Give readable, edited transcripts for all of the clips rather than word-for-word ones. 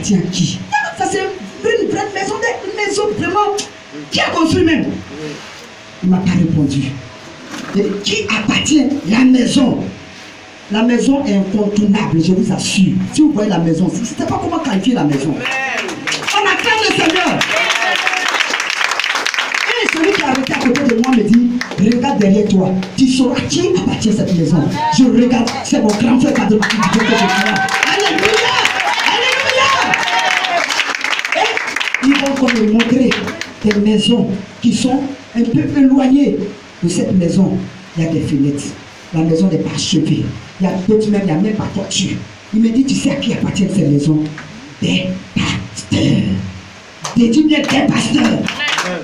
appartient à qui? Ça c'est une vraie maison, une maison vraiment. Qui a construit même? Il ne m'a pas répondu. Et qui appartient? La maison. La maison est incontournable, je vous assure. Si vous voyez la maison, je ne sais pas comment qualifier la maison. On acclame le Seigneur. Et celui qui est arrêté à côté de moi me dit, regarde derrière toi, tu sauras qui appartient à cette maison. Je regarde, c'est mon grand frère Padre qui dit que je crois. Alléluia! Alléluia! Et ils vont encore me montrer des maisons qui sont un peu éloignées de cette maison. Il y a des fenêtres. La maison des parchevés. Il y a d'autres même, il n'y a même pas de toiture. Il me dit, tu sais à qui appartient ces maisons? Des pasteurs. Dis bien des pasteurs.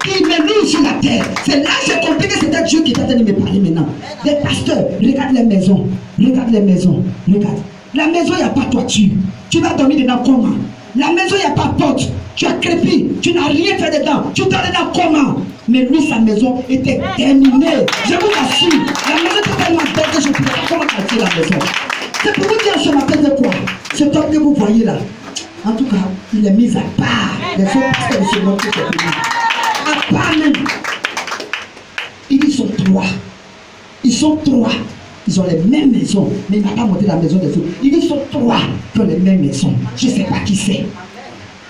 Qui me sur la terre. C'est là que j'ai compris que c'était Dieu qui est en train de me parler maintenant. Des pasteurs. Regarde les maisons. Regarde les maisons. Regarde. La maison, il n'y a pas de toiture. Tu vas dormir dedans comment? La maison, il n'y a pas de porte. Tu as crépi. Tu n'as rien fait dedans. Tu dors dedans comment? Mais lui, sa maison était terminée. Je vous assure. La maison était tellement belle que je ne pouvais pas comment qualifier la maison. C'est pour vous dire ce matin de quoi? Cet homme que vous voyez là, en tout cas, il est mis à part. Les autres pasteurs de ce monde qui sont venus. À part même. Ils sont trois. Ils sont trois. Ils ont les mêmes maisons. Mais il n'a pas monté la maison des autres. Ils sont trois qui ont les mêmes maisons. Je ne sais pas qui c'est.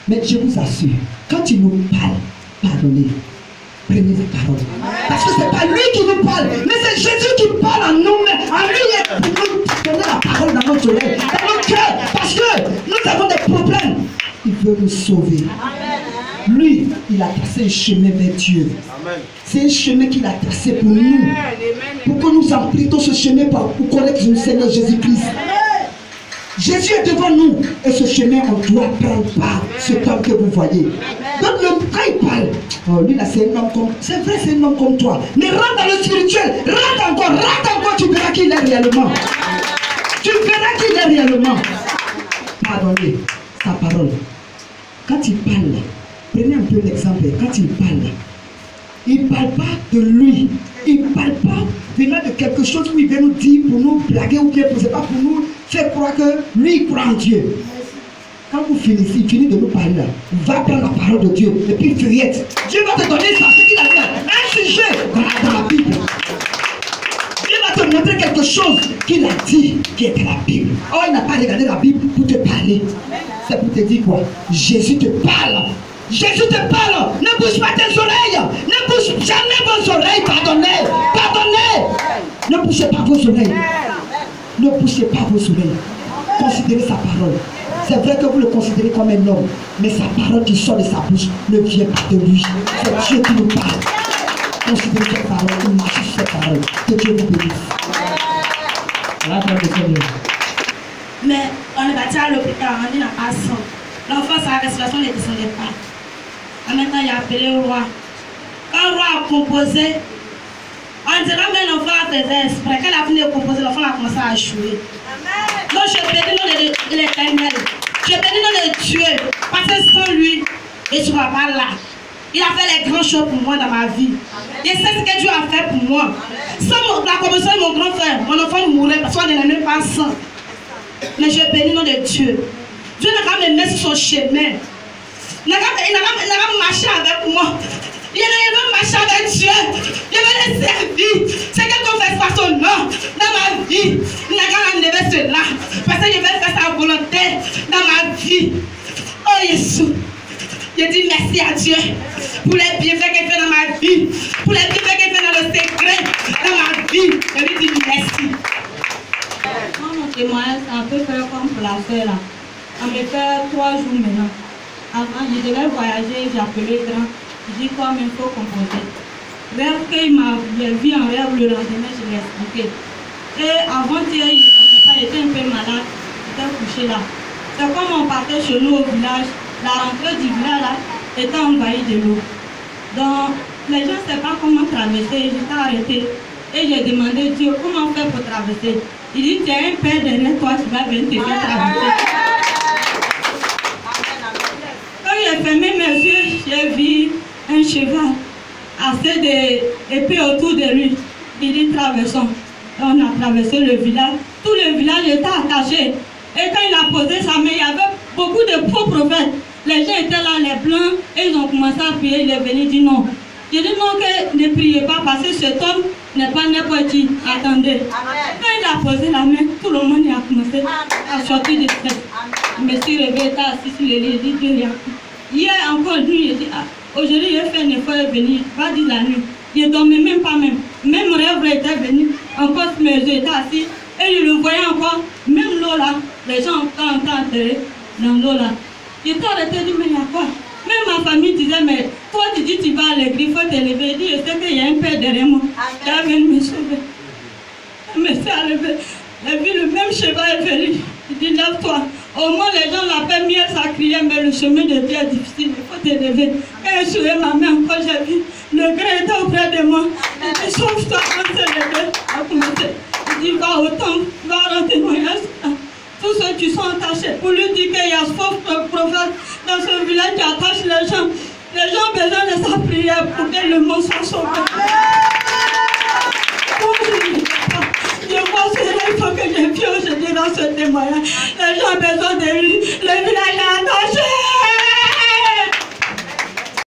Mais je vous assure, quand il nous parle, pardonnez. Prenez la parole. Parce que ce n'est pas lui qui nous parle, mais c'est Jésus qui parle en nous-mêmes. En lui, il nous donner la parole dans notre oreille, dans notre cœur. Parce que nous avons des problèmes. Il veut nous sauver. Lui, il a tracé un chemin vers Dieu. C'est un chemin qu'il a tracé pour nous. Pour que nous empruntons ce chemin pour connaître le Seigneur Jésus-Christ. Jésus est devant nous et ce chemin on doit prendre part, cet homme que vous voyez. Donc quand il parle, oh, lui là c'est un homme comme, c'est vrai c'est un homme comme toi, mais rentre dans le spirituel, rentre encore, tu verras qui il est réellement. Tu verras qui il est réellement. Pardonnez, sa parole. Quand il parle, prenez un peu l'exemple, quand il ne parle pas de lui, il ne parle pas venant de quelque chose où il vient nous dire pour nous blaguer ou bien pour c'est pas pour nous faire croire que lui il croit en Dieu. Quand vous finissez, il finit de nous parler là, va prendre la parole de Dieu et puis feuillette. Dieu va te donner ça, ce qu'il a fait, un sujet dans la Bible. Dieu va te montrer quelque chose qu'il a dit qui est dans la Bible. Oh, il n'a pas regardé la Bible pour te parler. C'est pour te dire quoi? Jésus te parle. Jésus te parle. Ne bouge pas tes oreilles. Ne bouge jamais vos oreilles. Pardonnez. Pardonnez. Ne bougez pas vos oreilles. Ne bougez pas vos oreilles. Considérez sa parole. C'est vrai que vous le considérez comme un homme, mais sa parole qui sort de sa bouche ne vient pas de lui. C'est Dieu qui nous parle. Considérez cette parole, marchez sur cette parole. Que Dieu vous bénisse. Mais on est parti à l'hôpital, on dit n'a pas sang. L'enfant, sa respiration ne descendait pas. En même temps, il a appelé le roi. Quand le roi a composé, on dirait que l'enfant a fait exprès. Quand il a fini de composer, l'enfant a commencé à jouer. Donc je bénis le nom de l'Éternel. Je bénis le nom de Dieu. Parce que sans lui, il ne sera pas là. Il a fait les grandes choses pour moi dans ma vie. Et c'est ce que Dieu a fait pour moi. Sans la composition de mon grand frère, mon enfant mourrait parce qu'on n'aimait pas sang. Mais je bénis le nom de Dieu. Dieu n'a pas me mettre sur son chemin. Il n'a pas marché avec moi. Il veut marcher avec Dieu. Il veut le servir. C'est que qu'on fait pas son nom dans ma vie. Il n'a qu'à enlever cela. Parce que je vais faire sa volonté dans ma vie. Oh Jésus. Je dis merci à Dieu pour les bienfaits qu'il fait dans ma vie. Pour les bienfaits qu'il fait dans le secret dans ma vie. Je lui dis merci. Moi, mon témoignage, c'est un peu fait comme pour la faire là. Ça me fait 3 jours maintenant. Avant, je devais voyager, j'ai appelé grand. Je dis comme il faut composer. Rêve qu'il m'a vu en rêve le lendemain, je l'ai expliqué. Et avant-hier, j'étais un peu malade, j'étais couché là. C'est comme on partait chez nous au village, la rentrée du village là était envahie de l'eau. Donc, les gens ne savaient pas comment traverser, j'étais arrêtée. Et j'ai demandé Dieu comment faire pour traverser. Il dit, tu as un père derrière toi, tu vas venir te faire traverser. Quand j'ai fermé mes yeux, j'ai vu un cheval assez d'épées autour de lui. Il dit, traversons. Et on a traversé le village. Tout le village était attaché. Et quand il a posé sa main, il y avait beaucoup de faux prophètes. Les gens étaient là, les blancs, et ils ont commencé à prier. Il est venu dire non. J'ai dit non, que ne priez pas parce que cet homme n'est pas n'importe qui. Attendez. Quand il a posé la main, tout le monde a commencé à sortir de stress. Je me suis réveillée, assis sur le lit, j'ai dit hier encore nuit, j'ai dit aujourd'hui j'ai fait un effort de venir, pas dire la nuit. Je ne dormais même pas même. Même mon rêve était venu, encore mes yeux étaient assis. Et je le voyais encore, même l'eau là, les gens ont enterré dans l'eau là. J'étais arrêté, dit mais il y a quoi? Même ma famille disait, mais toi tu dis tu vas à l'église, il faut t'élever. Je dis, je sais qu'il y a un père derrière moi. Il vient me sauver. Il me s'est enlevé. J'ai vu le même cheval est venu. Il dit, lève-toi. Au moins les gens l'appellent mieux, ça criait, mais le chemin de Dieu est difficile, il faut t'élever. Quand j'ai soulevé ma main encore, j'ai vu le gré était auprès de moi. Il dit, sauve-toi, quand c'est le gré a commencé. Il dit, va au temple, va rendre témoignage. Tous ceux qui sont attachés, pour lui dire qu'il y a ce faux prophète dans ce village qui attache les gens. Les gens ont besoin de sa prière pour que le monde soit sauvé. Je vois que il faut que je vienne aujourd'hui dans ce témoignage. Les gens ont besoin de lui. Le village est attaché.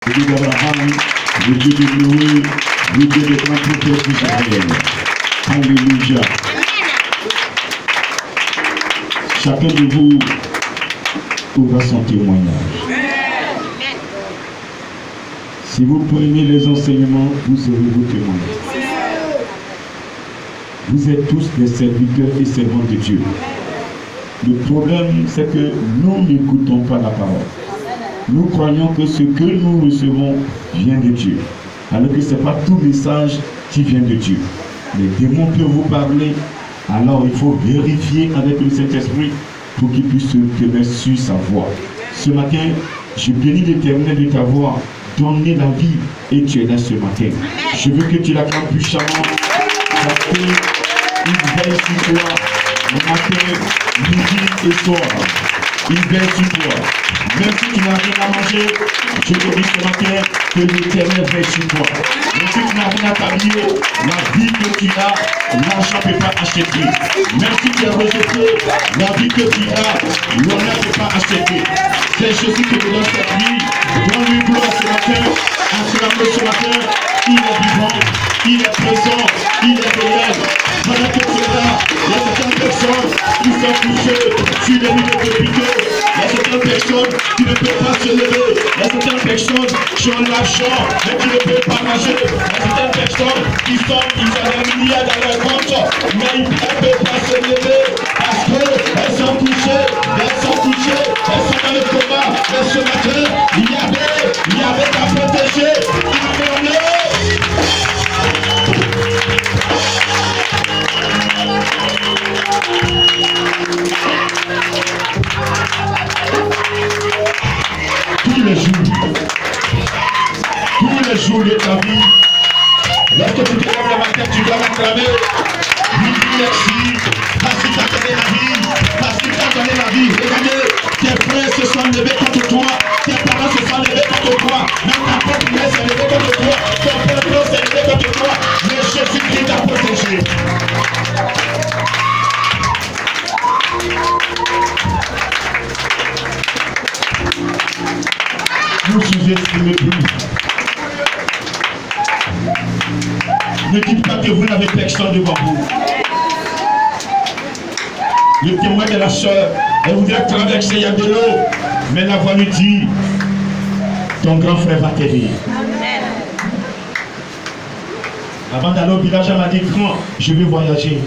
Le Dieu d'Abraham, le Dieu de Noé, le Dieu des grands prophètes d'Israël. Alléluia. Chacun de vous aura son témoignage. Si vous prenez les enseignements, vous aurez vos témoignages. Vous êtes tous des serviteurs et servantes de Dieu. Le problème, c'est que nous n'écoutons pas la parole. Nous croyons que ce que nous recevons vient de Dieu, alors que ce n'est pas tout message qui vient de Dieu. Les démons peuvent vous parler, alors il faut vérifier avec le Saint-Esprit pour qu'il puisse se tenir sur sa voix. Ce matin, je bénis l'Éternel de t'avoir donné la vie et tu es là ce matin. Je veux que tu l'acclames puissamment parce qu'il veille sur toi le matin, midi et soir. Il veille sur toi. Même si tu n'as rien à manger, je te dis ce matin que l'Éternel veille sur toi. Même si tu n'as rien à t'habiller, la vie que tu as, l'argent ne peut pas acheter. Même si tu es rejeté, la vie que tu as, l'honneur ne peut pas acheter. C'est Jésus qui te donne cette vie. Donne-lui gloire ce matin. Acclame-le ce matin. Il est vivant, il est présent, il est réel. Pendant que tu es là, il y a certaines personnes qui sont touchées sur les lits de l'hôpital. Il y a certaines personnes qui ne peuvent pas se lever. Il y a certaines personnes qui ont l'argent mais qui ne peuvent pas manger. Il y a certaines personnes qui ont des milliards dans leur compte mais ils ne peuvent pas se lever parce qu'elles sont touchées, elles sont dans le coma. Mais ce matin, il y avait qu'à protéger. Tous les jours de ta vie, lorsque tu te lèves le matin, tu dois m'acclamer. Oui, merci, parce qu'il t'a donné la vie, parce qu'il t'a donné la vie. Regardez, tes frères se sont levés contre toi, tes parents se sont levés contre toi, même ta propre mère s'est levée contre toi, ton père s'est levé contre toi, mais Jésus-Christ t'a protégé. Ne sous-estimez plus. Ne dites pas que vous n'avez personne devant vous. Le témoin de la sœur, elle voudrait traverser, il y a de l'eau. Mais la voix lui dit, ton grand frère va t'aider. Avant d'aller au village, elle m'a dit, grand, je vais voyager.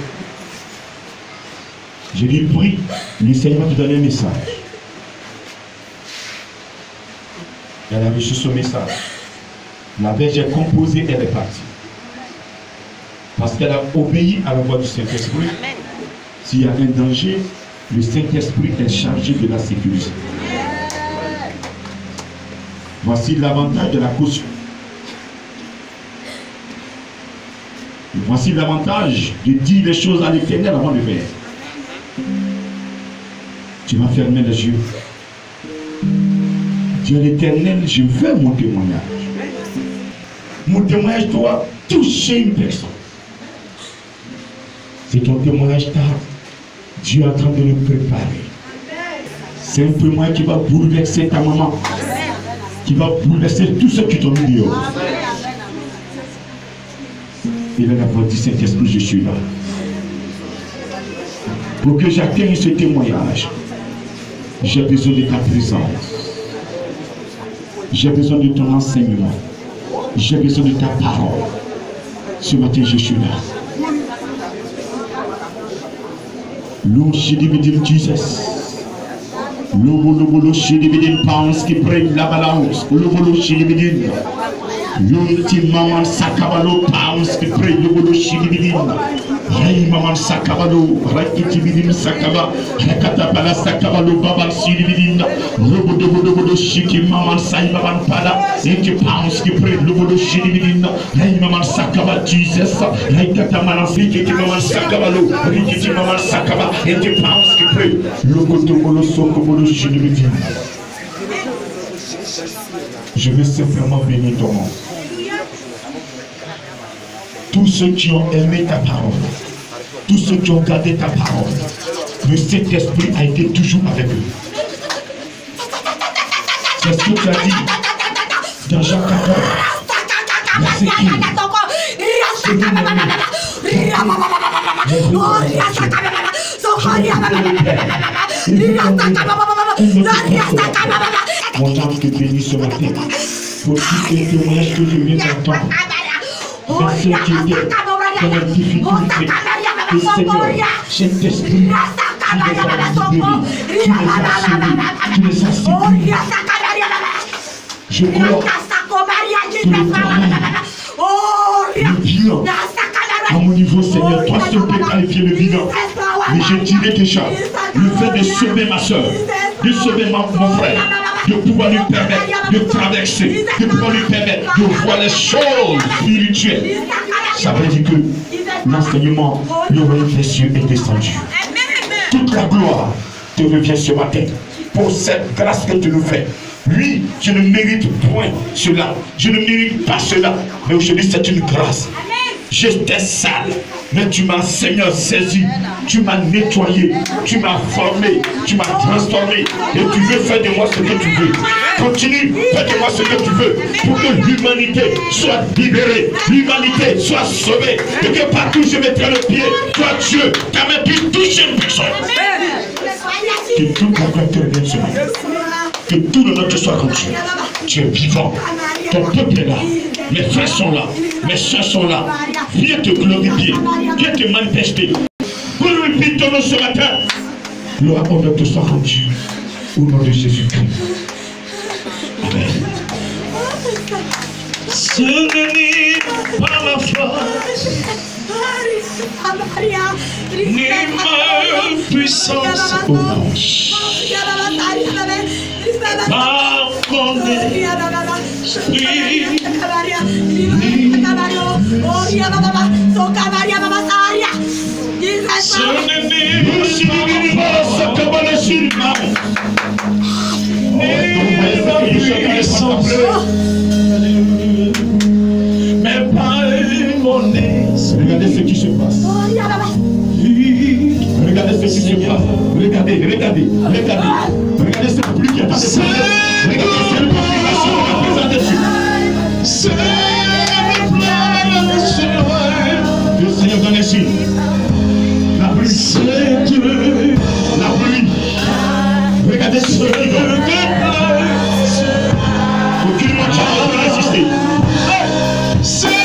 Je lui ai pris, le Seigneur va te donner un message. Elle a reçu ce message. La Vierge est composée, elle est partie. Parce qu'elle a obéi à la voix du Saint-Esprit. S'il y a un danger, le Saint-Esprit est chargé de la sécurité. Voici l'avantage de la caution. Voici l'avantage de dire les choses à l'Éternel avant de faire. Tu vas fermer les yeux. Dieu l'Éternel, je veux mon témoignage. Mon témoignage doit toucher une personne. C'est ton témoignage tard. Dieu est en train de le préparer. C'est un témoin qui va bouleverser ta maman, qui va bouleverser tous ceux qui t'ont mis dehors. Il va avoir dit, Saint-Esprit, je suis là. Pour que j'atteigne ce témoignage, j'ai besoin de ta présence. J'ai besoin de ton enseignement. J'ai besoin de ta parole. Ce matin, je suis là. Lou shidibidim Jesus. Lobo shidibidim pounds qui prennent la balance. Lobo shidibidim. L'ultime maman sakabalo pounds qui prennent lobo shidibidim. Ray maman sakabalo. Ray itibidim sakaba. Rekatapala sakabalo babal shidibidim. Lobo shiki maman sai baban pada. Et qui pounds qui prennent lobo shidibidim. Ray maman sakaba Jesus. Ray katamana fiki qui maman sakabalo. Rikiti maman sakaba. Et qui pounds qui prennent lobo sokobolo shidibidim. Je vais simplement bénir ton nom. Tous ceux qui ont aimé ta parole, tous ceux qui ont gardé ta parole, le Saint-Esprit a été toujours avec eux. C'est ce que tu as dit dans Jean 14, verset 15. Mon âme te bénit ce matin pour tous les témoignages que je viens d'entendre. Vers ceux qui étaient dans la difficulté. Et Seigneur, Saint-Esprit, tu les as libérés, tu les as sauvés, tu les as séduits. Je crois que le travail, le bien, à mon niveau, Seigneur, toi seul peux qualifier le vivant. Mais je dirais déjà, le fait de sauver ma soeur, de sauver mon frère, de pouvoir lui permettre de traverser, de pouvoir lui permettre de voir les choses spirituelles. Ça veut dire que l'enseignement, le royaume des cieux est descendu. Toute la gloire te revient ce matin pour cette grâce que tu nous fais. Oui, je ne mérite point cela. Je ne mérite pas cela. Mais aujourd'hui, c'est une grâce. J'étais sale, mais tu m'as, Seigneur, saisi, tu m'as nettoyé, tu m'as formé, tu m'as transformé, et tu veux faire de moi ce que tu veux. Continue, fais de moi ce que tu veux, pour que l'humanité soit libérée, l'humanité soit sauvée, et que partout je mettrai le pied, toi Dieu, ta main puisse toucher une personne. Que toute la gloire te revienne ce matin, que tout le monde te soit rendu. Tu es vivant, ton peuple est là. Mes frères sont là, mes soeurs sont là. Viens te glorifier, viens te manifester. Glorifie ton nom ce matin. Gloire, honneur te soit rendu au nom de Jésus-Christ. Amen. Ce n'est pas ma force, ni ma puissance au manche. Par mon esprit, mais par mon esprit. Regardez ce qui se passe. Regardez ce qui se passe. Regardez. Regardez cette pluie qui est en train de passer. Regardez cette confirmation de la présence de Dieu. C'est le Seigneur dans les cieux. La pluie. C'est Dieu. La pluie. Regardez ce qui est. Aucune moitié ne peut résister. C'est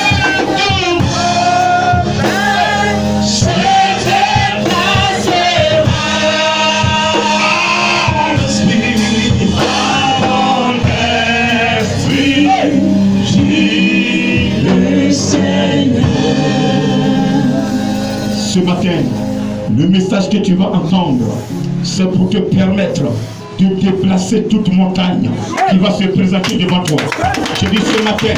ce matin, le message que tu vas entendre, c'est pour te permettre de déplacer toute montagne qui va se présenter devant toi. Je dis ce matin,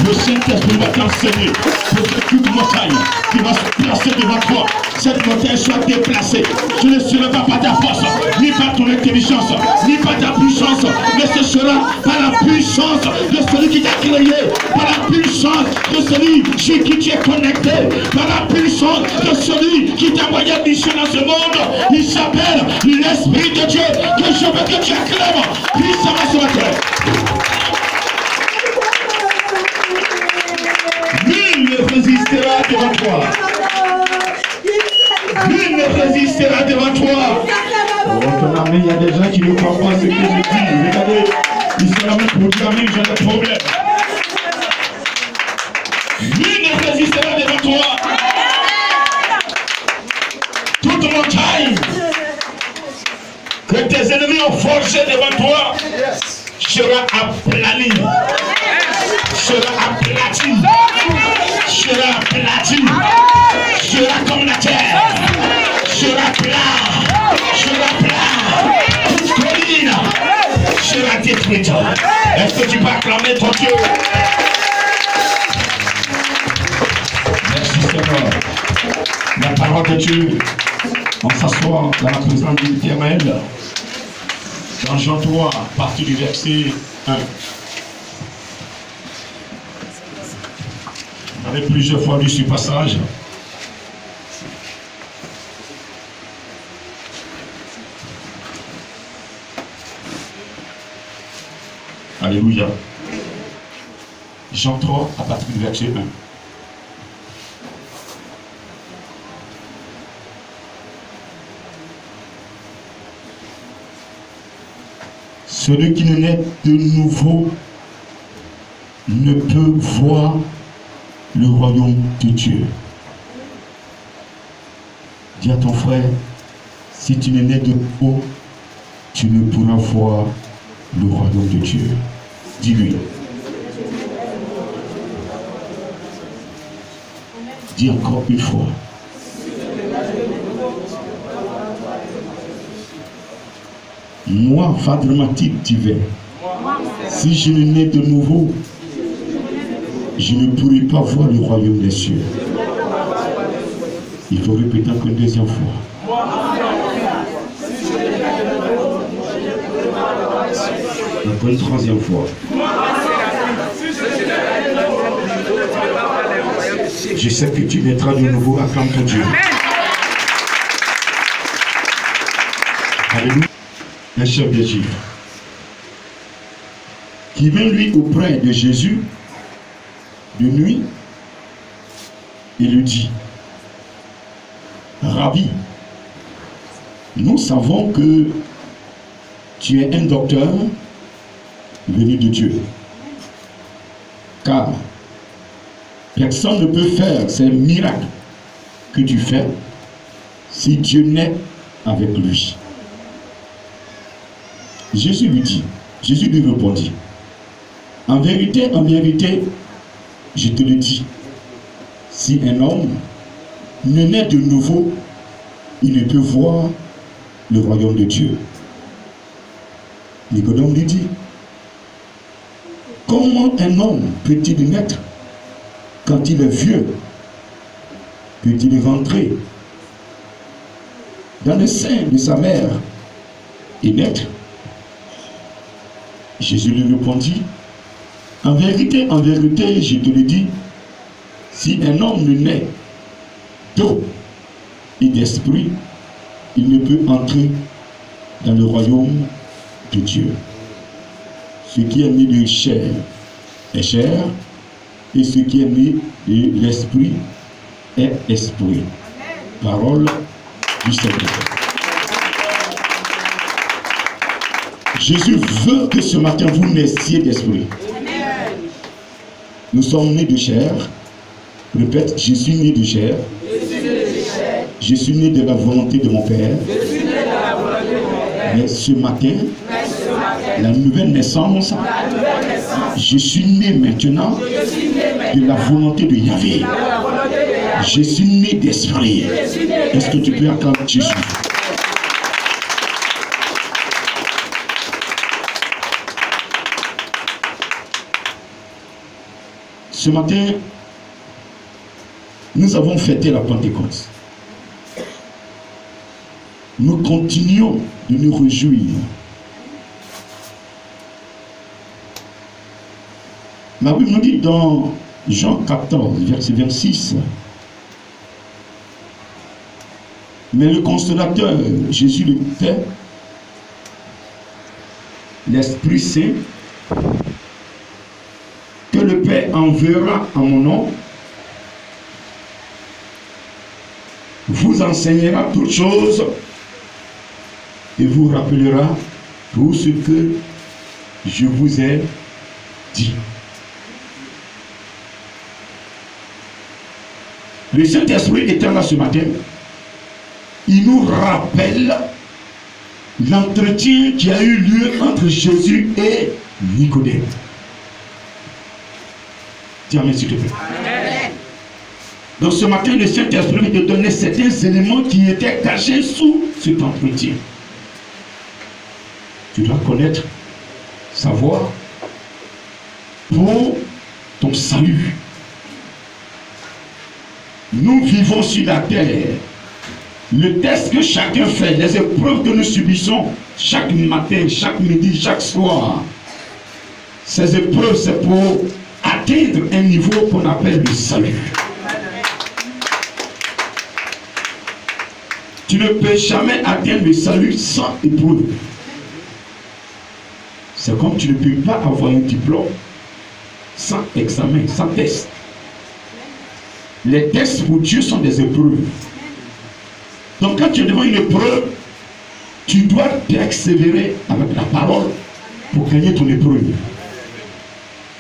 le Saint-Esprit va t'enseigner pour que toute montagne qui va se placer devant toi, cette montagne soit déplacée. Ce ne sera pas par ta force, ni par ton intelligence, ni par ta puissance, mais ce sera par la puissance de celui qui t'a créé, par la puissance de celui chez qui tu es connecté, par la puissance de celui qui t'a envoyé mission dans ce monde. Il s'appelle l'Esprit de Dieu, que je veux que tu acclames puissamment ce matin. Nul ne résistera devant toi. Nul ne résistera devant toi. Oh, ton ami, il y a des gens qui ne croient pas ce que je dis. Regardez, ils sont là même pour dire amen, j'ai des problèmes. Nul ne résistera devant toi. Toute montagne que tes ennemis ont forgé devant toi sera aplanie. Sera aplati. Sera aplati. Sera comme la terre. Sera plat. Sera plat. Toute colline sera détruite. Est-ce que tu peux acclamer ton Dieu? Merci Seigneur. La parole de Dieu, on s'assoit dans la présence de l'Éternel. Dans Jean 3, à partir du verset 1. On avait plusieurs fois lu ce passage. Alléluia. Jean 3, à partir du verset 1. Celui qui ne naît de nouveau ne peut voir le royaume de Dieu. Dis à ton frère, si tu ne nais de nouveau, tu ne pourras voir le royaume de Dieu. Dis-lui. Dis encore une fois. Moi, Fadrematique divin, si je ne nais de nouveau, je ne pourrai pas voir le royaume des cieux. Il faut répéter encore une deuxième fois. Encore une troisième fois. Je sais que tu naîtras de nouveau, acclame ton Dieu. Alléluia. Un chef des Juifs qui vint lui auprès de Jésus de nuit et lui dit: Rabbi, nous savons que tu es un docteur venu de Dieu, car personne ne peut faire ces miracles que tu fais si Dieu n'est avec lui. Jésus lui répondit: en vérité, je te le dis, si un homme ne naît de nouveau, il ne peut voir le royaume de Dieu. Nicodème lui dit: comment un homme peut-il naître quand il est vieux? Peut-il rentrer dans le sein de sa mère et naître? Jésus lui répondit: en vérité, je te le dis, si un homme ne naît d'eau et d'esprit, il ne peut entrer dans le royaume de Dieu. Ce qui est né de chair est chair, et ce qui est né de l'esprit est esprit. Parole du Seigneur. Jésus veut que ce matin vous naissiez d'esprit. Nous sommes nés de chair. Répète, je suis né de chair. Je suis né de la volonté de mon Père. Mais ce matin, la nouvelle naissance, je suis né maintenant de la volonté de Yahvé. Je suis né d'esprit. Est-ce que tu peux acclamer Jésus? Ce matin, nous avons fêté la Pentecôte. Nous continuons de nous réjouir La Bible nous dit dans Jean 14, verset 26, mais le consolateur, Jésus le Père, l'Esprit Saint, que le Père enverra en mon nom, vous enseignera toutes choses et vous rappellera tout ce que je vous ai dit. Le Saint-Esprit étant là ce matin, il nous rappelle l'entretien qui a eu lieu entre Jésus et Nicodème. Dis amen s'il te plaît. Amen. Donc ce matin, le Saint-Esprit te donnait certains éléments qui étaient cachés sous cet entretien. Tu dois connaître, savoir, pour ton salut. Nous vivons sur la terre. Le test que chacun fait, les épreuves que nous subissons chaque matin, chaque midi, chaque soir, ces épreuves, c'est pour atteindre un niveau qu'on appelle le salut. Tu ne peux jamais atteindre le salut sans épreuve. C'est comme tu ne peux pas avoir un diplôme sans examen, sans test. Les tests pour Dieu sont des épreuves. Donc quand tu es devant une épreuve, tu dois persévérer avec la parole pour gagner ton épreuve.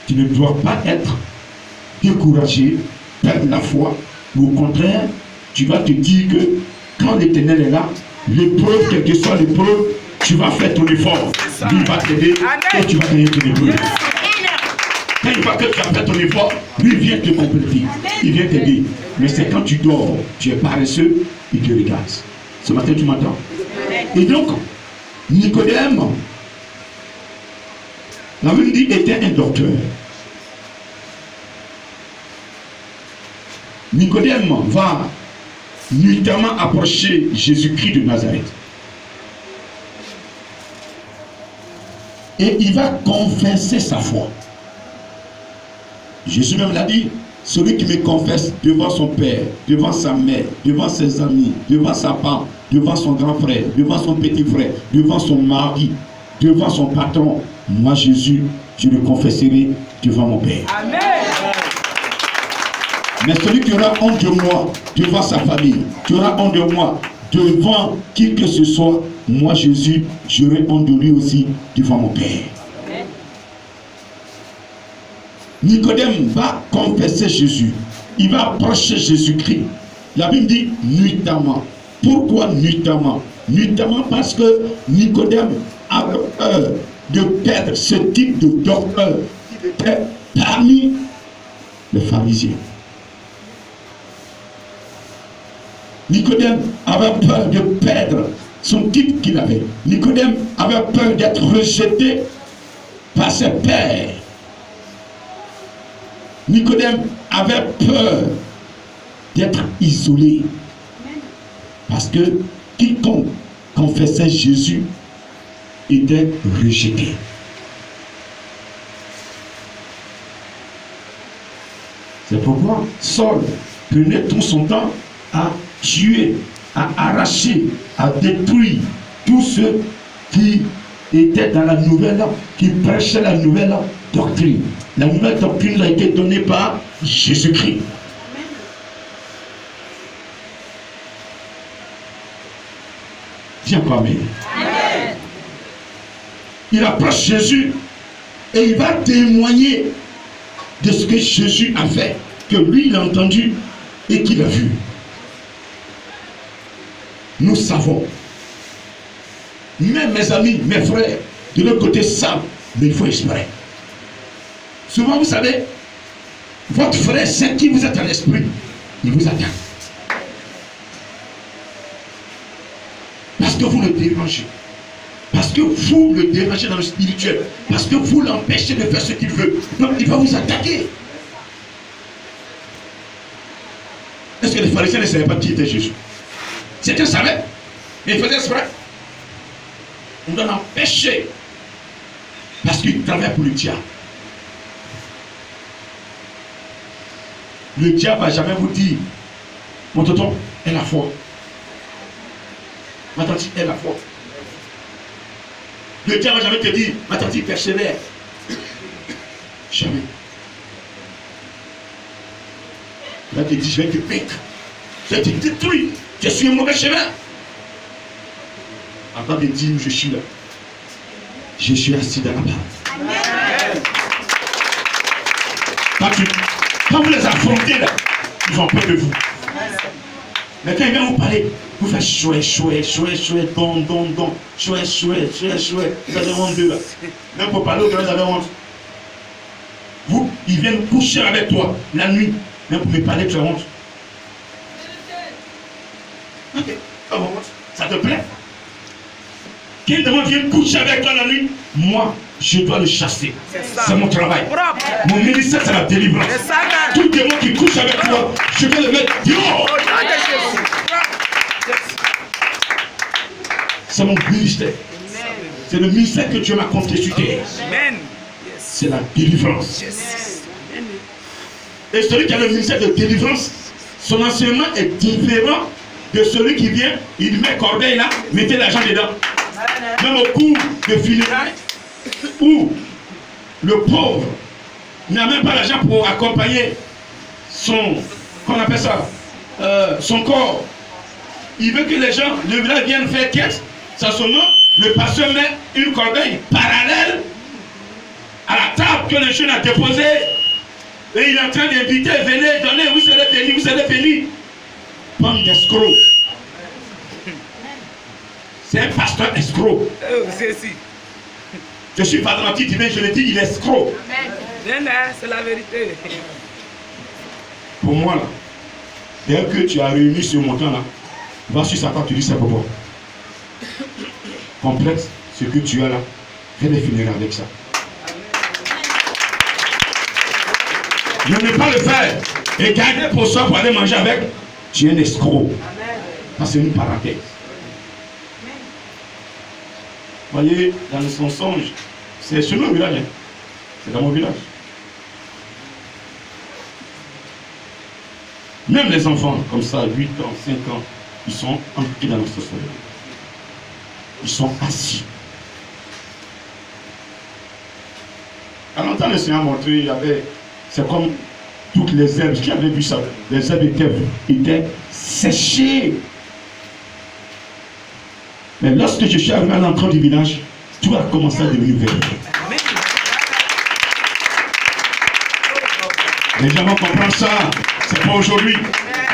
Tu ne dois pas être découragé, perdre la foi, mais au contraire, tu vas te dire que quand l'Éternel est là, l'épreuve, quelle que soit l'épreuve, tu vas faire ton effort. Lui va t'aider et tu vas gagner ton épreuve. Quand il voit que tu as fait ton effort, lui vient te compléter. Il vient t'aider. Mais c'est quand tu dors, tu es paresseux, il te regarde. Ce matin, tu m'entends? Et donc, Nicodème, la Bible dit, était un docteur. Nicodème va nuitamment approcher Jésus-Christ de Nazareth. Et il va confesser sa foi. Jésus même l'a dit, celui qui me confesse devant son père, devant sa mère, devant ses amis, devant sa femme, devant son grand frère, devant son petit frère, devant son mari, devant son patron, moi Jésus, je le confesserai devant mon Père. Amen. Mais celui qui aura honte de moi devant sa famille, qui aura honte de moi devant qui que ce soit, moi Jésus, j'aurai honte de lui aussi devant mon Père. Nicodème va confesser Jésus. Il va approcher Jésus-Christ. La Bible dit nuitamment. Pourquoi nuitamment? Nuitamment parce que Nicodème avait peur de perdre ce type de docteur qui était parmi les pharisiens. Nicodème avait peur de perdre son titre qu'il avait. Nicodème avait peur d'être rejeté par ses pairs. Nicodème avait peur d'être isolé. Parce que quiconque confessait Jésus était rejeté. C'est pourquoi Saul prenait tout son temps à tuer, à arracher, à détruire tous ceux qui étaient dans la nouvelle, qui prêchaient la nouvelle doctrine. La nouvelle doctrine a été donnée par Jésus-Christ. Dis encore amen. Amen. Il approche Jésus et il va témoigner de ce que Jésus a fait, que lui il a entendu et qu'il a vu. Nous savons, même mes amis, mes frères, de l'autre côté savent, mais il faut espérer. Souvent, vous savez, votre frère sait qui vous êtes à l'esprit, il vous attaque. Parce que vous le dérangez. Parce que vous le dérangez dans le spirituel. Parce que vous l'empêchez de faire ce qu'il veut. Donc, il va vous attaquer. Est-ce que les pharisiens ne savaient pas qui était Jésus? Certains savaient, mais ils faisaient exprès. On doit l'empêcher. Parce qu'il travaille pour le diable. Le diable ne va jamais vous dire, mon tonton, aie la foi. Ma tante, aie la foi. Le diable ne va jamais te dire, ma tante, persévère. Jamais. Il va te dire, je vais te vaincre. Je vais te détruire. Je suis un mauvais chemin. Avant de dire, je suis là. Je suis assis dans la barre. Quand vous les affrontez là, ils ont peur de vous. Mais quand ils viennent vous parler, vous faites chouette, don, chouette. Vous avez honte d'eux là. Même pour parler, vous avez honte. Vous, ils viennent coucher avec toi la nuit. Même pour me parler, tu as honte. Ok, ça te plaît? Quelqu'un vient coucher avec toi la nuit, moi, je dois le chasser. C'est mon travail. Mon ministère, c'est la délivrance. Tout démon qui couche avec toi, je vais le mettre dehors. C'est mon ministère. C'est le ministère que Dieu m'a confié sur terre. C'est la délivrance. Et celui qui a le ministère de délivrance, son enseignement est différent de celui qui vient, il met corbeille là, mettez l'argent dedans. Même au cours de funérailles, où le pauvre n'a même pas l'argent pour accompagner son, qu'on appelle ça, son corps. Il veut que les gens, le village viennent faire caisse, ça son nom, le pasteur met une corbeille parallèle à la table que le jeune a déposée. Et il est en train d'inviter, venez, donnez, vous serez bénis, vous serez bénis. Pomme d'escroc. C'est un pasteur escroc. Je suis pas gentil, je le dis, il est escroc. C'est la vérité. Pour moi, là, dès que tu as réuni ce montant-là, va sur sa table, tu dis c'est pour toi. Complète ce que tu as là. Fais les funérailles avec ça. Ne pas le faire et garder pour soi pour aller manger avec, tu es un escroc. Ça, c'est une parenthèse. Vous voyez, dans son songe, c'est sur mon village. Hein. C'est dans mon village. Même les enfants, comme ça, 8 ans, 5 ans, ils sont impliqués dans notre société. Ils sont assis. À longtemps, le Seigneur a montré, il y avait, c'est comme toutes les herbes, qui avaient vu ça, les herbes étaient séchées. Mais lorsque je suis arrivé à l'entrée du village, tout a commencé à devenir vert. Les gens vont comprendre ça, c'est pas aujourd'hui.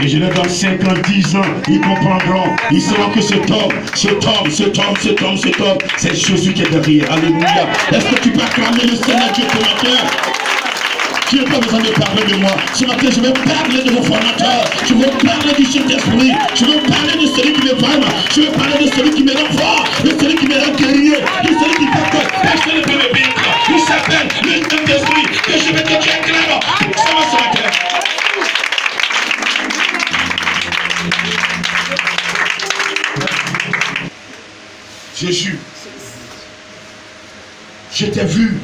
Et je les donne 5 ans, 10 ans, ils comprendront, ils sauront que cet homme, c'est Jésus qui est derrière. Alléluia. Est-ce que tu peux acclamer le Seigneur Dieu pour mon cœur? Tu n'as pas besoin de parler de moi. Ce matin, je vais parler de vos formateurs. Je vais parler du Saint-Esprit. Je vais parler de celui qui me parle. Je vais parler de celui qui me rend fort. De celui qui me rend guerrier. De celui qui fait que personne ne peut me vaincre. Il s'appelle le Saint-Esprit. Que je vais te dire clairement. Ça va ce matin. Jésus, je t'ai vu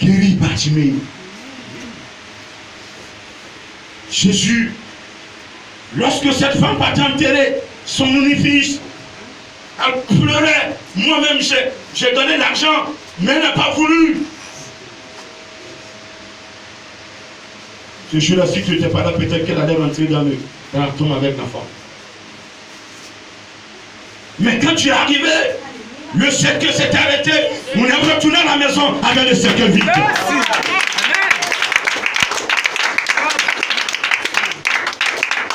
guéri Bartimée. Jésus, lorsque cette femme partait enterrer son unique fils, elle pleurait. Moi-même, j'ai donné l'argent, mais elle n'a pas voulu. Ce jour-là, si tu n'étais pas là, peut-être qu'elle allait rentrer dans la tombe avec la femme. Mais quand tu es arrivé, le cercle s'est arrêté. On est retourné à la maison avec le cercle vide.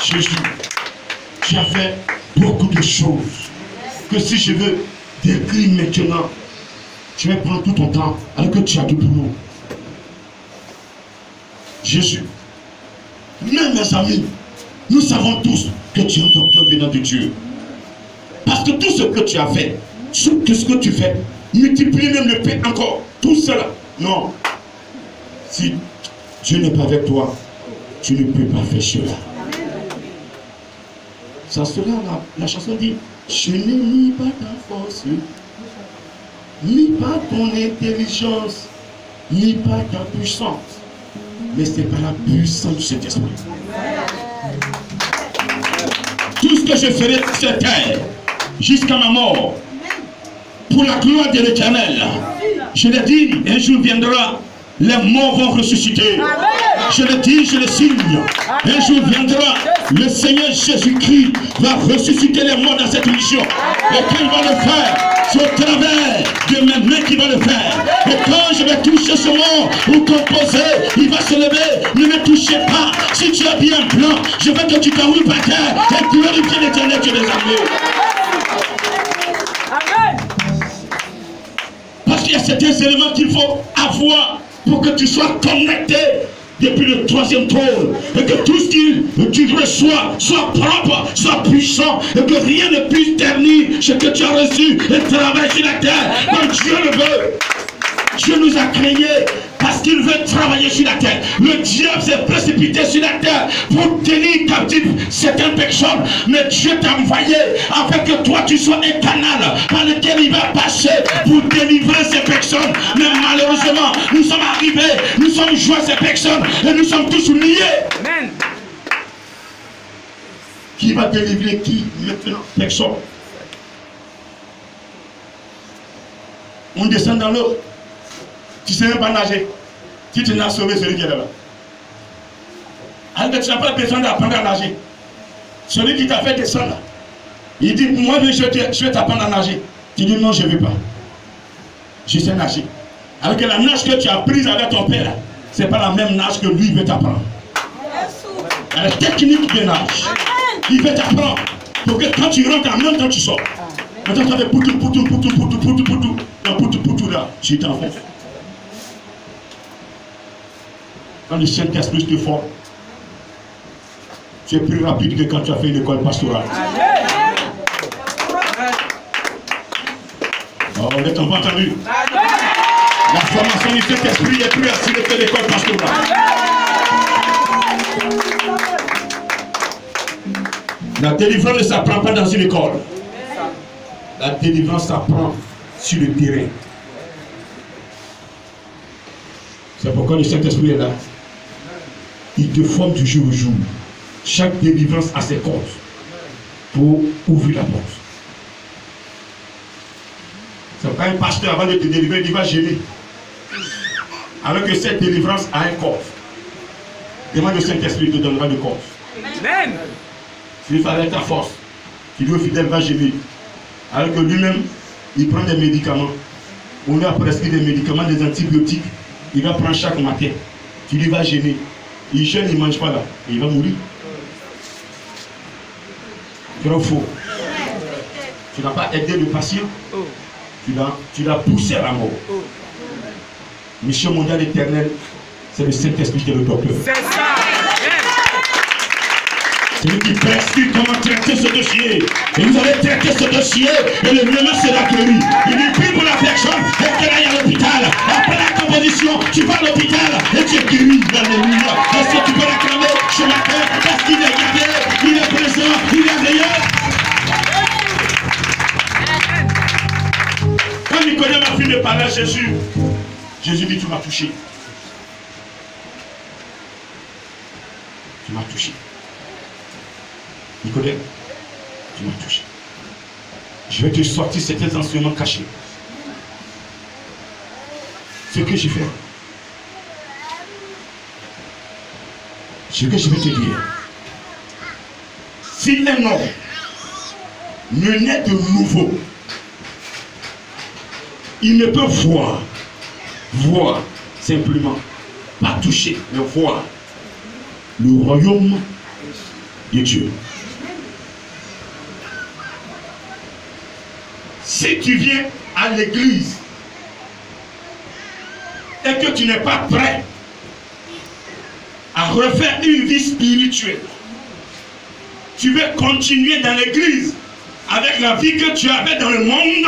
Jésus, tu as fait beaucoup de choses que si je veux décrire maintenant, tu vas prendre tout ton temps alors que tu as tout pour nous. Jésus, même mes amis, nous savons tous que tu es un docteur venant de Dieu. Parce que tout ce que tu as fait, tout ce que tu fais, multiplie même le pain encore. Tout cela. Non. Si Dieu n'est pas avec toi, tu ne peux pas faire cela. Ça sera la chanson dit, je n'ai ni pas ta force, ni pas ton intelligence, ni pas ta puissance, Mais c'est par la puissance de cet esprit. Tout ce que je ferai sur cette terre, jusqu'à ma mort, pour la gloire de l'Éternel, je le dis, un jour viendra, les morts vont ressusciter. Je le dis, je le signe. Un jour viendra, le Seigneur Jésus-Christ va ressusciter les morts dans cette mission. Et quand il va le faire, c'est au travers de mes mains qu'il va le faire. Et quand je vais toucher ce mort ou composer, il va se lever. Ne me touchez pas. Si tu as bien un plan, je veux que tu t'enroules par terre et glorifier l'Éternel Dieu des armées. Parce qu'il y a certains éléments qu'il faut avoir pour que tu sois connecté depuis le 3e trône, et que tout ce que tu reçois soit propre, soit puissant, et que rien ne puisse ternir ce que tu as reçu et travailler sur la terre comme Dieu le veut. Dieu nous a créés parce qu'il veut travailler sur la terre. Le diable s'est précipité sur la terre pour tenir captif certaines personnes. Mais Dieu t'a envoyé afin que toi tu sois un canal par lequel il va passer pour délivrer ces personnes. Mais malheureusement, nous sommes arrivés, nous sommes joués ces personnes et nous sommes tous liés. Amen. Qui va délivrer qui maintenant? Personne. On descend dans l'eau. Tu ne sais même pas nager. Si tu n'as sauvé celui qui est là-bas. Alors tu n'as pas besoin d'apprendre à nager. Celui qui t'a fait descendre, il dit, moi je vais t'apprendre à nager. Tu dis, non, je ne veux pas. Je sais nager. Alors que la nage que tu as prise avec ton père, ce n'est pas la même nage que lui veut t'apprendre. La technique de nage, il veut t'apprendre. Pour que quand tu rentres en même temps, tu sors. Maintenant, tu as des poutou là, tu t'enfonces. Quand le Saint-Esprit te forme, tu es plus rapide que quand tu as fait une école pastorale. Oh, vous n'êtes pas entendu? La formation du Saint-Esprit est plus assurée que l'école pastorale. La délivrance ne s'apprend pas dans une école. La délivrance s'apprend sur le terrain. C'est pourquoi le Saint-Esprit est là. Il te forme du jour au jour. Chaque délivrance a ses causes pour ouvrir la porte. C'est pas un pasteur avant de te délivrer, il va gêner. Alors que cette délivrance a un corps. Demande le Saint-Esprit te donnera le corps. Amen. S'il fallait ta force, tu lui fidèle va gêner. Alors que lui-même, il prend des médicaments. On lui a prescrit des médicaments, des antibiotiques. Il va prendre chaque matin. Tu lui vas gêner. Il gêne, il ne mange pas là. Et il va mourir. Trop faux. Tu n'as pas aidé le patient. Tu l'as poussé à la mort. Mission mondiale éternelle, c'est le Saint-Esprit qui est le docteur. C'est ça. C'est lui qui prescrit comment traiter ce dossier. Et vous allez traiter ce dossier et le lendemain sera guéri. Il est pris pour la personne et qu'elle aille à l'hôpital. Après la composition, tu vas à l'hôpital et tu es guéri. Alléluia. Est-ce que tu peux l'acclamer ce matin parce qu'il est gardé, il est présent, il est meilleur. Quand Nicodème a fini de parler à Jésus, Jésus dit, tu m'as touché. Tu m'as touché. Nicodème, tu m'as touché. Je vais te sortir certains enseignements cachés. Ce que j'ai fait. Ce que je vais te dire. Si un homme ne naît de nouveau, il ne peut voir simplement, pas toucher, mais voir le royaume de Dieu. Si tu viens à l'église et que tu n'es pas prêt à refaire une vie spirituelle, tu veux continuer dans l'église avec la vie que tu avais dans le monde,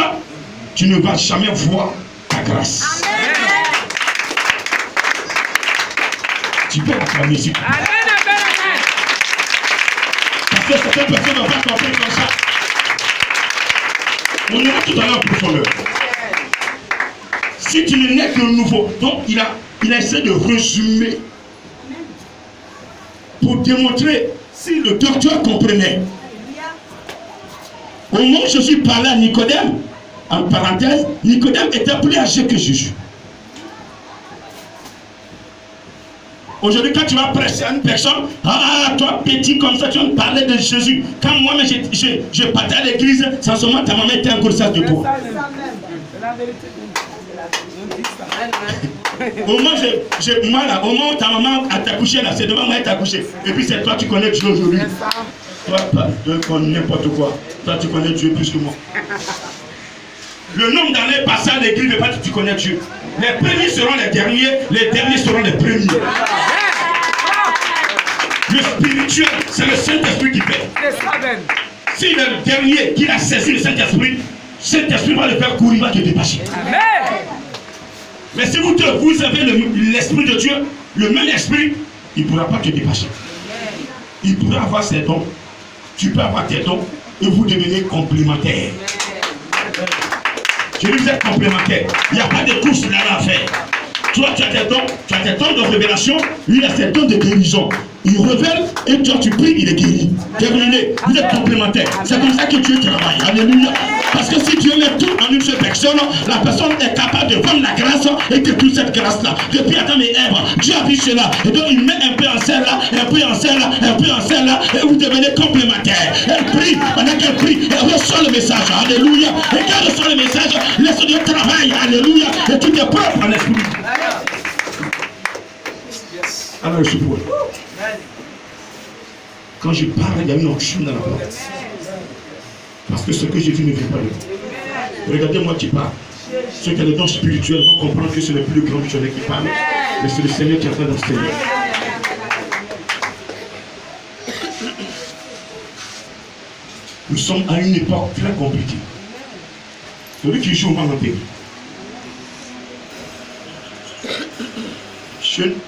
tu ne vas jamais voir ta grâce. Amen. Tu peux acclamer ici. Parce que certaines personnes n'ont pas compris comme ça. On ira tout à l'heure en profondeur. Si tu ne n'es que nouveau, donc il a essayé de résumer vous démontrer si le docteur comprenait. Au moment où Jésus parlait à Nicodème, en parenthèse, Nicodème était plus âgé que Jésus. Aujourd'hui, quand tu vas prêcher à une personne, ah, toi petit comme ça, tu vas me parler de Jésus. Quand moi-même je partais à l'église, sans seulement ta maman était en grossesse de toi. Au moment où ta maman a accouché, là, c'est devant moi qu'elle t'a accouché. Et puis c'est toi, tu connais Dieu aujourd'hui. Toi, tu connais n'importe quoi. Toi, tu connais Dieu plus que moi. Le nombre d'années passées à l'église, mais pas que tu connais Dieu. Les premiers seront les derniers seront les premiers. Le spirituel, c'est le Saint-Esprit qui fait. Si le dernier qui a saisi le Saint-Esprit va le faire courir, il va te dépasser. Mais si vous avez l'Esprit de Dieu, le même esprit, il ne pourra pas te dépasser. Il pourra avoir ses dons. Tu peux avoir tes dons et vous devenez complémentaires. Je dis vous êtes complémentaires. Il n'y a pas de course là à faire. Toi, tu as tes dons de révélation, lui, il a ses dons de guérison. Il révèle et toi, tu pries, il est guéri. Terminé. Vous êtes complémentaires. C'est comme ça que Dieu travaille. Alléluia. Parce que si Dieu met tout en une seule personne, la personne est capable de vendre la grâce et que toute cette grâce-là. Depuis Adam et Ève, Dieu a vu cela. Et donc, il met un peu en celle-là, un peu en celle-là, un peu en celle-là, et vous devenez complémentaires. Elle prie, pendant qu'elle prie, elle reçoit le message. Alléluia. Et quand elle reçoit le message, laisse Dieu travailler. Alléluia. Et tout est propre en esprit. Alors, je suis pour. Quand je parle, il y a une onction dans la porte. Parce que ce que j'ai vu ne vient pas de moi. Regardez-moi qui parle. Ceux qui ont les dons spirituels vont comprendre que ce n'est plus le grand missionnaire qui parle, mais c'est le Seigneur qui est en train d'enseigner. Nous sommes à une époque très compliquée. Celui qui joue au mal enterré.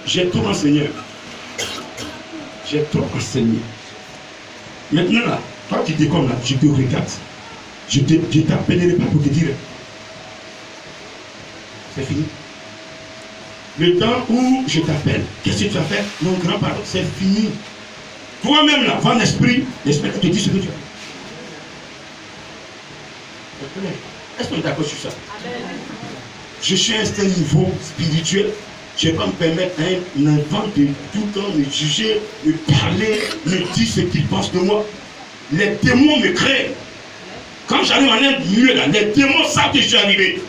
J'ai trop enseigné. J'ai trop enseigné. Maintenant là, toi qui déconnes là, je te regarde. Je t'appellerai pas pour te dire. C'est fini. Le temps où je t'appelle, qu'est-ce que tu as fait? Mon grand pardon, c'est fini. Toi-même là, va en esprit, l'esprit te dit ce que tu as. Est-ce qu'on est d'accord sur ça? Je suis à un niveau spirituel. Je ne vais pas me permettre à un enfant de tout le temps me juger, me parler, me dire ce qu'il pense de moi. Les démons me créent. Quand j'arrive en un lieu là, les démons savent que je suis arrivé.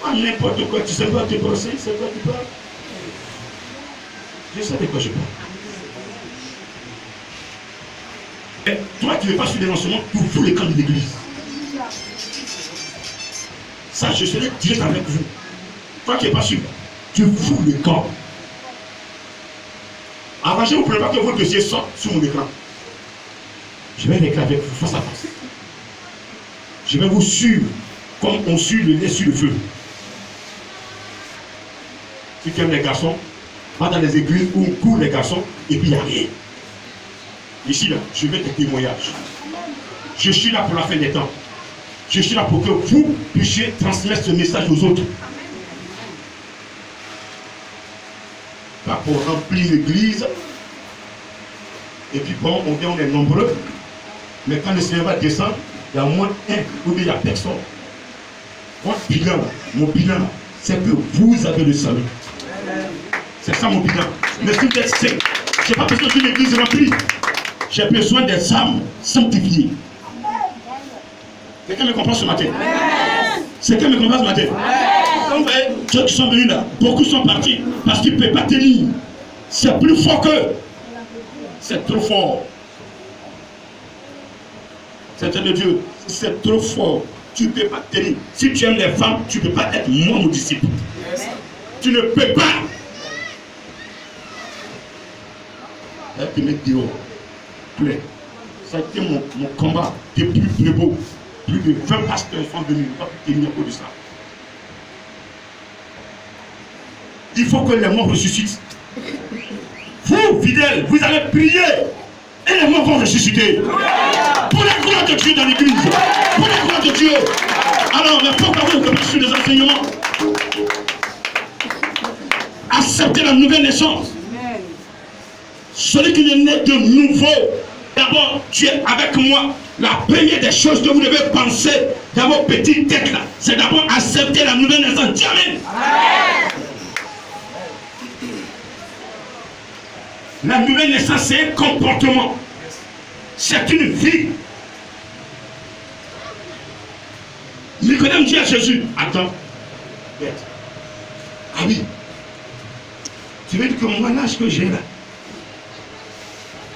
Ah, n'importe quoi, tu sais pas te brosser, c'est quoi tu parles? Je sais de quoi je parle. Et toi, tu ne veux pas suivre des enseignements pour tous les camps de l'église. Ça, je serai direct avec vous. Toi qui n'es pas sûr, tu fous le camp. Arrangez-vous pour ne pas que votre dossier sorte sur mon écran. Je vais régler avec vous face à face. Je vais vous suivre comme on suit le lait sur le feu. Si tu aimes les garçons, va dans les églises où on court les garçons et puis il n'y a rien. Ici, là, je vais des témoignages. Je suis là pour la fin des temps. Je suis là pour que vous puissiez transmettre ce message aux autres. Pas pour remplir l'église. Et puis bon, on est nombreux. Mais quand le Seigneur va descendre, il y a moins un ou bien il n'y a personne. Mon bilan, c'est que vous avez le salut. C'est ça mon bilan. Mais si vous êtes saint, je n'ai pas besoin d'une église remplie. J'ai besoin des âmes sanctifiées. Quelqu'un me comprend ce matin? Quelqu'un me comprend ce matin? Quand vous voyez, ceux qui sont venus là, beaucoup sont partis parce qu'ils ne peuvent pas tenir. C'est plus fort qu'eux. C'est trop fort. C'est de Dieu. C'est trop fort. Tu ne peux pas tenir. Si tu aimes les femmes, tu ne peux pas être mon disciple. Tu ne peux pas. Elle te met dehors. Ça a été mon combat depuis plus beau. Plus de 20 pasteurs sont venus. Pas tenir au de ça. Il faut que les morts ressuscitent. Vous, fidèles, vous allez prier. Et les morts vont ressusciter. Pour la gloire de Dieu dans l'église. Pour la gloire de Dieu. Alors, il faut que vous sur les enseignements. Acceptez la nouvelle naissance. celui qui est né de nouveau, d'abord, tu es avec moi. La première des choses que vous devez penser dans vos petites têtes là, c'est d'abord accepter la nouvelle naissance. Dis amen. La nouvelle naissance, c'est un comportement. C'est une vie. Nicodème dit à Jésus, attends, ah oui, tu veux dire que moi l'âge que j'ai là,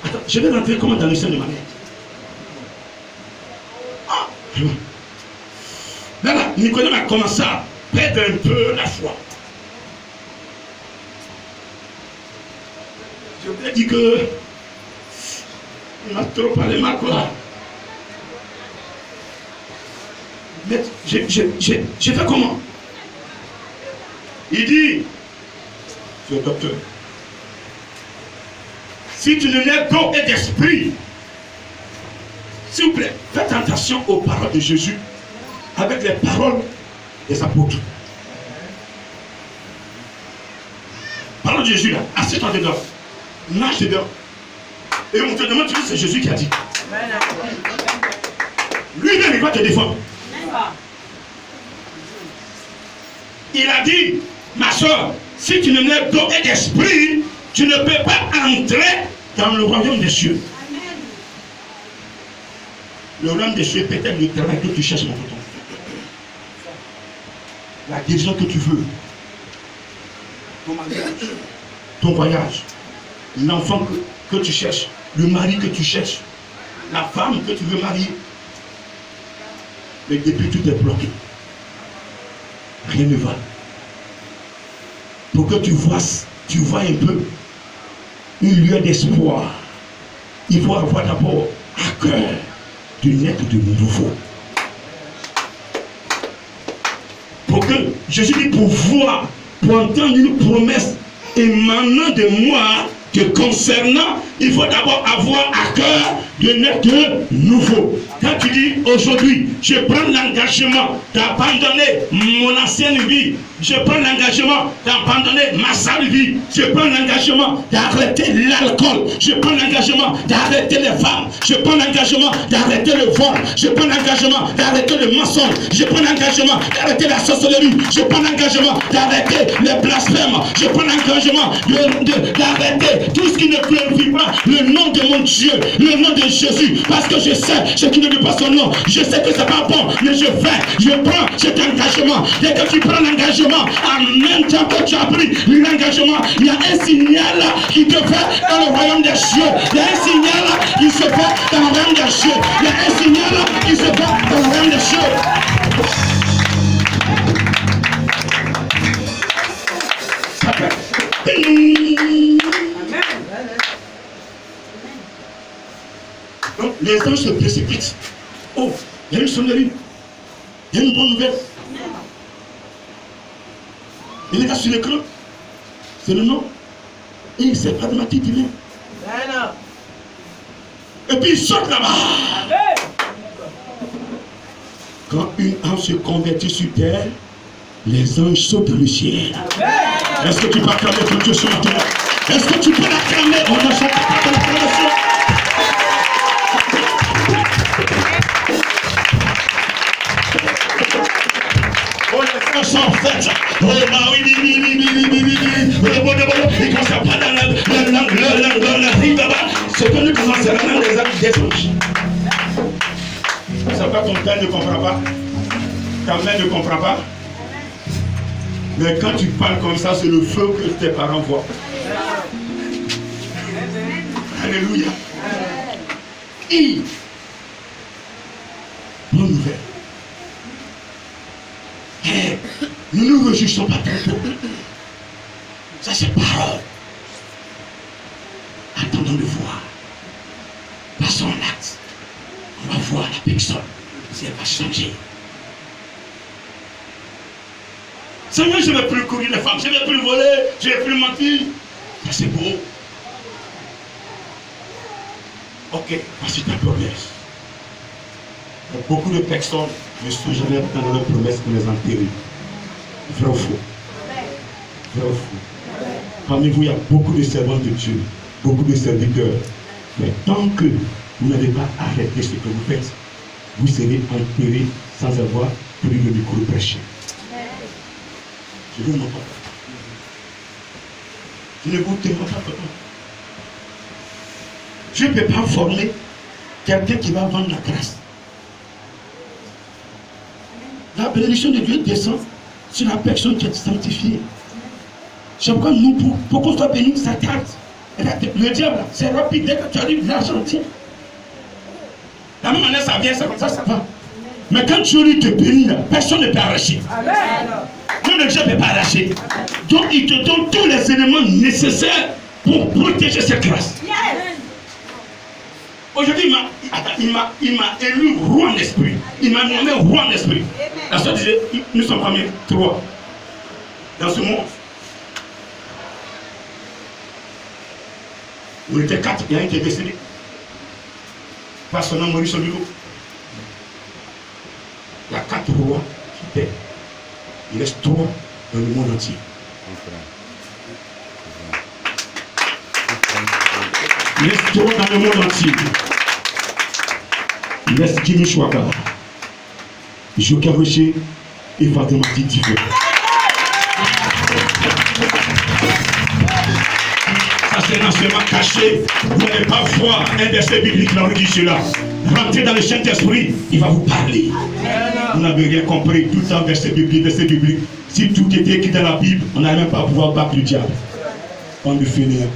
attends, je vais rentrer comment dans le sein de ma mère? Ah, là, Nicodème a commencé à perdre un peu la foi. Je vous ai dit que il m'a trop parlé mal quoi. Mais j'ai fait comment? Il dit, c'est le docteur, si tu ne n'es d'eau et d'esprit, s'il vous plaît, faites attention aux paroles de Jésus avec les paroles des apôtres. Parole de Jésus là, assieds-toi dedans, nage dedans. Et on te demande, tu dis, c'est Jésus qui a dit. Lui-même, il va te défendre. Il a dit, ma soeur, si tu ne n'es d'eau et d'esprit, tu ne peux pas entrer dans le royaume des cieux. Le royaume des cieux est peut-être le travail que tu cherches, mon tonton. La guérison que tu veux. Ton mariage. Ton voyage. L'enfant que tu cherches. Le mari que tu cherches. La femme que tu veux marier. Mais depuis tout est bloqué. Rien ne va. Pour que tu vois un peu une lueur d'espoir, il faut avoir d'abord à cœur de naître de nouveau. Pour que Jésus dit pour voir, pour entendre une promesse émanant de moi, te concernant, il faut d'abord avoir à cœur de naître de nouveau. Quand tu dis aujourd'hui, je prends l'engagement d'abandonner mon ancienne vie, je prends l'engagement d'abandonner ma sale vie, je prends l'engagement d'arrêter l'alcool, je prends l'engagement d'arrêter les femmes, je prends l'engagement d'arrêter le vol, je prends l'engagement d'arrêter le mensonge, je prends l'engagement d'arrêter la sorcellerie, je prends l'engagement d'arrêter les blasphèmes, je prends l'engagement d'arrêter tout ce qui ne glorifie pas le nom de mon Dieu, le nom de Jésus, parce que je sais ce qui ne veut pas son nom, je sais que c'est pas bon, mais je prends cet engagement. Dès que tu prends l'engagement, en même temps que tu as pris l'engagement, il y a un signal qui te fait dans le royaume des cieux, il y a un signal qui se fait dans le royaume des cieux, il y a un signal qui se fait dans le royaume des cieux. Donc les anges se précipitent. Oh, il y a une sonnerie. Il y a une bonne nouvelle. Il est là sur l'écran. C'est le nom. Et c'est pas de ma petite idée. Et puis il saute là-bas. Quand une âme se convertit sur terre, les anges sautent dans le ciel. Est-ce que tu peux acclamer ton Dieu ce matin? Est-ce que tu peux l'acclamer? On a chanté par l'acclamation. Oh, les anges sont faits. Oh, bah oui, ils commencent à parler dans la rive là-bas. Ce que nous commençons à faire dans les âmes des anges. C'est pas ton père ne comprend pas. Ta mère ne comprend pas. Mais quand tu parles comme ça, c'est le feu que tes parents voient. Alléluia. Et bonne nouvelle. Hey, nous ne nous réjouissons pas trop tôt. Ça c'est parole. Attendons de voir. Passons en acte. On va voir la personne si elle va changer. C'est moi, je ne vais plus courir les femmes, je ne vais plus voler, je ne vais plus mentir. Ça c'est beau. Ok, voici ta promesse. Beaucoup de personnes ne sont jamais dans leur promesse pour les enterrer. Vrai ou faux? Vrai ou faux? Parmi vous, il y a beaucoup de servants de Dieu. beaucoup de serviteurs. Mais tant que vous n'avez pas arrêté ce que vous faites, vous serez enterrés sans avoir pris le micro prêché. Je ne vous pas. Je ne vous témoigne pas. Je ne peux pas former quelqu'un qui va vendre la grâce. La bénédiction de Dieu descend sur la personne qui est sanctifiée. C'est pourquoi nous, pour qu'on soit béni, ça tarde. Le diable, c'est rapide. Dès que tu arrives, l'argent tient. La même manière, ça vient, ça comme ça va. Mais quand Dieu lui te bénit, personne ne peut arracher. Même le Dieu ne peut pas arracher. Donc, il te donne tous les éléments nécessaires pour protéger cette grâce. Aujourd'hui, il m'a élu roi en esprit. Il m'a nommé roi en esprit. La soeur disait, nous sommes combien? 3 dans ce monde. On était 4, il y a un qui est décédé. Par son nom, Maurice Olilo. Il y a 4 rois qui paient. Il reste 3 dans le monde entier. Il reste 3 dans le monde entier. Il reste Jimmy Chouaka, Joker Rocher et Fatimati Tifé. Ça c'est un enseignement caché. Vous n'allez pas voir un verset biblique là où il dit cela. Rentrez dans le Saint-Esprit, il va vous parler. Vous n'avez rien compris. Tout le temps verset biblique. Si tout était écrit dans la Bible, on n'allait même pas pouvoir battre le diable. On veut finir.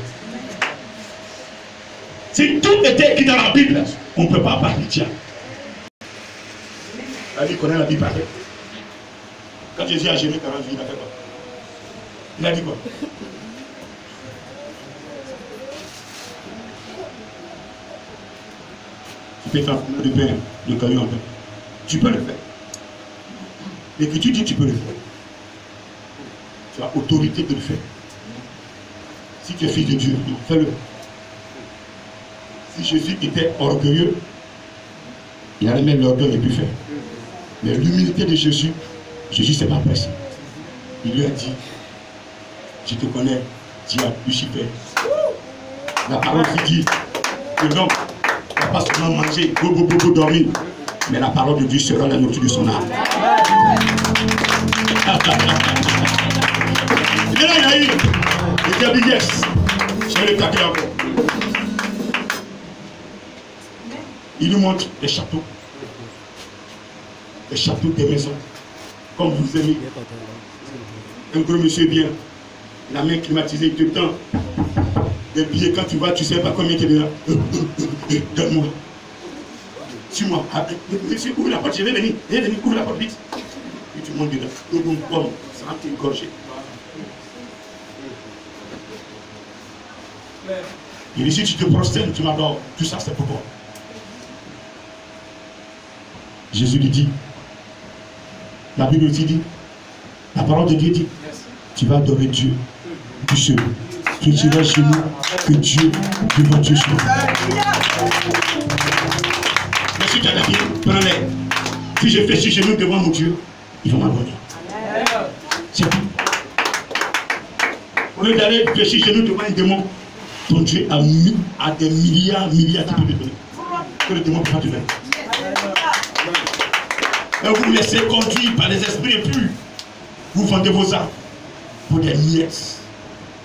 Si tout était écrit dans la Bible, on ne peut pas battre le diable. La Bible connaît la Bible parfaite. Quand Jésus a gêné 40 vies, il a fait quoi? Il a dit quoi? Tu peux transformer le pain, le caillou en pain. Tu peux le faire. L'Écriture dit que tu peux le faire. Tu as autorité de le faire. Si tu es fils de Dieu, fais-le. Si Jésus était orgueilleux, il allait mettre l'orgueil et puis faire. Mais l'humilité de Jésus, Jésus ne s'est pas pressé. Il lui a dit, je te connais, tu as Lucifer. La parole dit que l'homme ne va pas seulement manger, beaucoup dormir, mais la parole de Dieu sera la nourriture de son âme. Et là, il a eu, il a dit yes, je vais le taper encore. Il nous montre les châteaux, des maisons, comme vous aimez. Un gros monsieur vient, la main climatisée, il te tend des billets. Quand tu vas, tu ne sais pas combien tu es dedans. Donne-moi. Suis-moi. Monsieur, ouvre la porte, je vais venir. Ouvre la porte vite. Et tu montes dedans. Ça va t'égorger. Il dit, si tu te prosternes, tu m'adores. Tout ça, c'est pour toi. Jésus lui dit, la Bible aussi dit, la parole de Dieu dit, tu vas adorer Dieu, tout seul. Tu diras chez nous que Dieu devant Dieu soit. Mais si tu as la Bible, prends-les. Si je fais chez nous devant mon Dieu, il va m'adorer. C'est tout. Au lieu d'aller pécher chez nous devant un démon, ton Dieu a mis à des milliards qui peuvent te donner. Que le démon ne peut pas te donner. Et vous laissez conduire par les esprits impurs. Vous vendez vos âmes pour des miettes.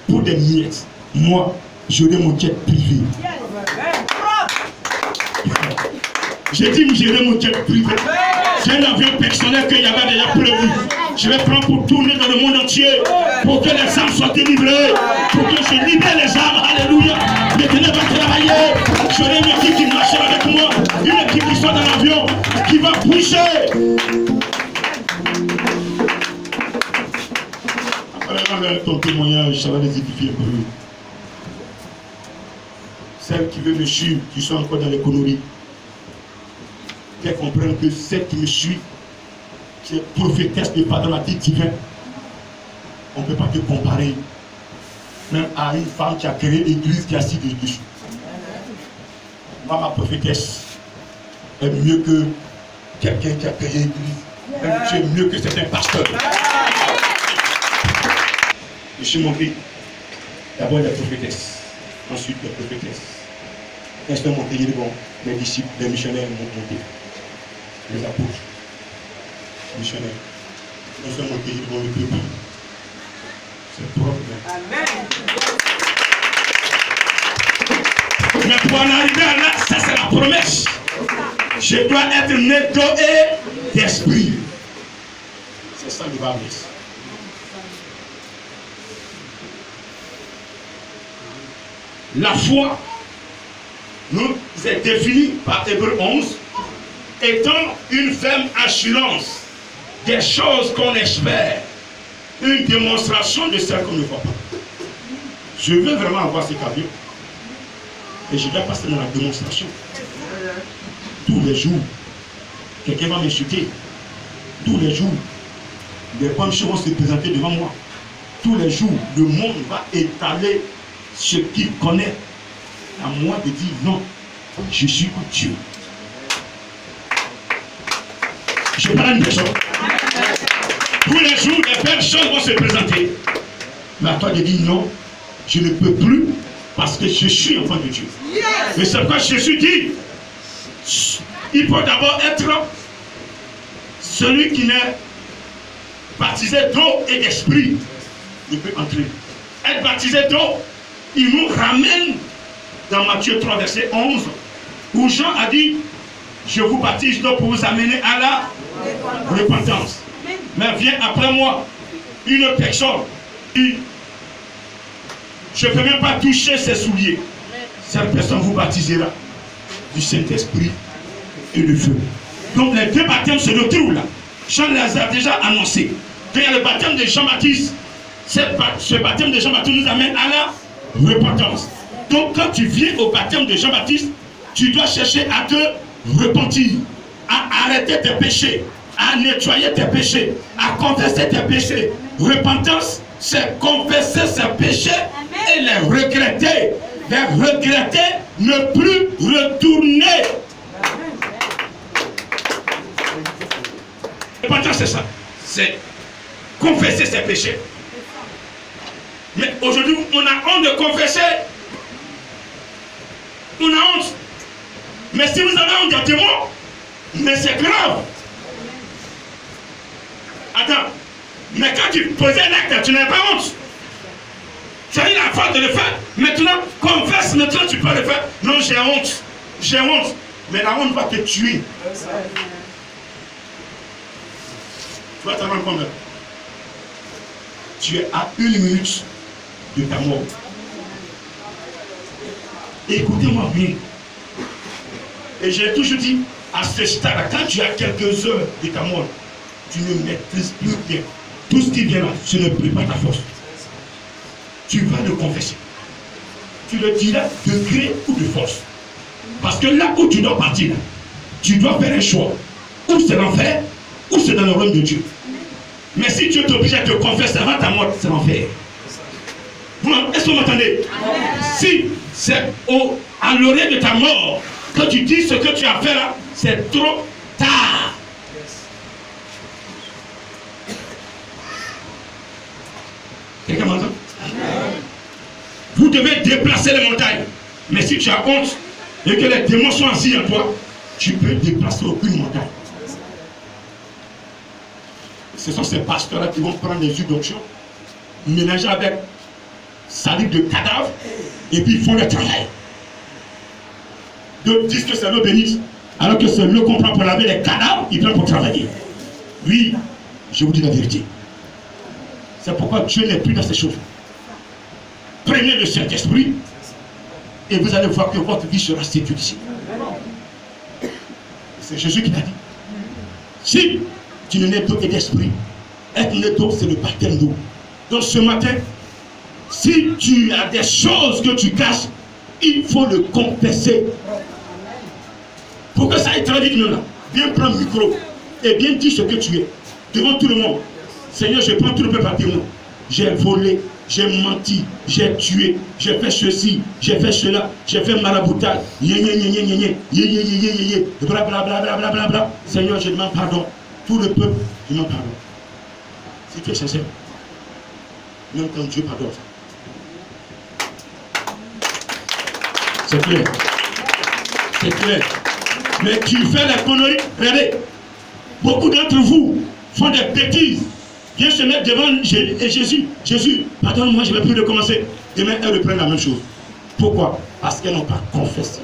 Pour des miettes. Moi, j'aurai mon jet privé. J'ai dit que j'aurai mon jet privé. C'est un avion personnel qu'il y avait déjà prévu. Je vais prendre pour tourner dans le monde entier. Pour que les âmes soient délivrées. Pour que je libère les âmes. Alléluia. L'éternel va travailler. J'aurai une équipe qui marchera avec moi. Une équipe qui soit dans l'avion. Qui va pousser. Après ton témoignage, ça va les édifier pour eux. Celles qui veulent me suivre, qui sont encore dans les conneries, qu'elles comprennent que celle qui me suit, qui est prophétesse de patriotique divin, on ne peut pas te comparer même à une femme qui a créé l'église qui est assise dessus. Moi, ma prophétesse est mieux que quelqu'un qui a créé l'église. Même tu es mieux que certains pasteurs. Je suis mon pays. D'abord, la prophétesse. ensuite les prophétesses. Elles sont montées, ils vont, les disciples, les missionnaires vont monter. Les apôtres, les missionnaires. Elles sont montées, ils vont le peuple. C'est propre. Amen. Mais pour en arriver à là, ça c'est la promesse. Je dois être né d'eau et d'esprit. C'est ça le baptême. La foi nous est définie par Hébreux 11 étant une ferme assurance des choses qu'on espère, une démonstration de celles qu'on ne voit pas. Je veux vraiment avoir cet avion et je vais passer dans la démonstration. Tous les jours, quelqu'un va m'insulter. Tous les jours, des bonnes choses vont se présenter devant moi. Tous les jours, le monde va étaler ce qu'il connaît. À moi de dire non, je suis un Dieu. Je parle à une personne. Tous les jours, des belles choses vont se présenter. Mais à toi de dire non, je ne peux plus parce que je suis enfant de Dieu. Mais c'est pourquoi Jésus dit, il faut d'abord être celui qui n'est baptisé d'eau et d'esprit. Il peut entrer. Être baptisé d'eau, il nous ramène dans Matthieu 3, verset 11, où Jean a dit, je vous baptise d'eau pour vous amener à la repentance. Mais vient après moi une personne qui, je ne peux même pas toucher ses souliers. Cette personne vous baptisera du Saint-Esprit et du feu. Donc les deux baptêmes se retrouvent là. Jean les a déjà annoncés. Quand il y a le baptême de Jean-Baptiste, ce baptême de Jean-Baptiste nous amène à la repentance. Donc quand tu viens au baptême de Jean-Baptiste, tu dois chercher à te repentir, à arrêter tes péchés, à nettoyer tes péchés, à confesser tes péchés. Repentance, c'est confesser ses péchés et les regretter. Les regretter, ne plus retourner. Repentance, c'est ça. C'est confesser ses péchés. Mais aujourd'hui, on a honte de confesser. On a honte. Mais si vous avez honte d'un démon, mais c'est grave. Attends. Mais quand tu posais l'acte, tu n'avais pas honte. Tu as eu la force de le faire. Maintenant, confesse, maintenant tu peux le faire. Non, j'ai honte. J'ai honte. Mais la honte va te tuer. Tu vas te rendre compte. Tu es à 1 minute de ta mort. Écoutez-moi bien. Et j'ai toujours dit, à ce stade, quand tu as quelques heures de ta mort, tu ne maîtrises plus bien. Tout ce qui vient là, ce n'est plus pas ta force. Tu vas le confesser. Tu le diras de gré ou de force. Parce que là où tu dois partir, là, tu dois faire un choix. Ou c'est l'enfer, ou c'est dans le royaume de Dieu. Mais si tu es obligé de te confesser avant ta mort, c'est l'enfer. Est-ce que vous m'entendez? Si c'est à l'oreille de ta mort que tu dis ce que tu as fait là, c'est trop tard. Quelqu'un m'entend? Vous devez déplacer les montagnes. Mais si tu as honte et que les démons sont assis en toi, tu peux déplacer aucune montagne. Ce sont ces pasteurs-là qui vont prendre des huiles d'onction, mélanger avec salive de cadavre, et puis ils font le travail. D'autres disent que c'est l'eau bénite, alors que c'est l'eau qu'on prend pour laver les cadavres, ils prennent pour travailler. Oui, je vous dis la vérité. C'est pourquoi Dieu n'est plus dans ces choses. Prenez le Saint-Esprit, et vous allez voir que votre vie sera sécurisée. C'est Jésus qui l'a dit. Si tu ne n'es d'eau et d'esprit, être né d'eau, c'est le baptême d'eau. Donc ce matin, si tu as des choses que tu caches, il faut le confesser. Pour que ça aille très vite, viens prendre le micro et viens dire ce que tu es. Devant tout le monde. Seigneur, je prends tout le peuple à témoin. J'ai volé, j'ai menti, j'ai tué, j'ai fait ceci, j'ai fait cela, j'ai fait maraboutage. Blablabla. Seigneur, je demande pardon. Tout le peuple, je demande pardon. Si tu es sincère, même quand Dieu pardonne. C'est clair. C'est clair. Mais tu fais la connerie. Regardez, beaucoup d'entre vous font des bêtises. Viens se mettre devant Jésus. Jésus, pardonne-moi, je ne vais plus recommencer. Demain, elles reprennent la même chose. Pourquoi? Parce qu'elles n'ont pas confessé.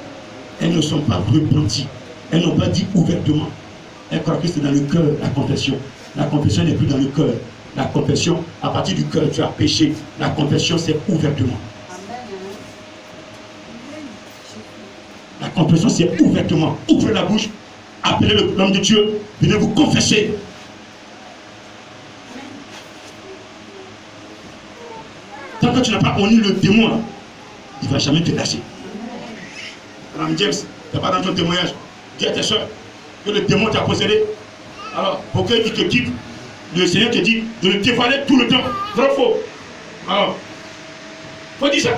Elles ne sont pas repenties. Elles n'ont pas dit ouvertement. Elles croient que c'est dans le cœur la confession. La confession n'est plus dans le cœur. La confession, à partir du cœur, tu as péché. La confession, c'est ouvertement. La confession, c'est ouvertement. Ouvrez la bouche, appelez l'homme de Dieu, venez vous confesser. Tant que tu n'as pas honni le démon, là, il ne va jamais te lâcher. Madame James, tu n'as pas dans ton témoignage. Dis à tes soeurs que le démon t'a possédé. Alors, pour qu'il te quitte, le Seigneur te dit de le dévoiler tout le temps. Vrai ou faux? Alors, faut dire ça.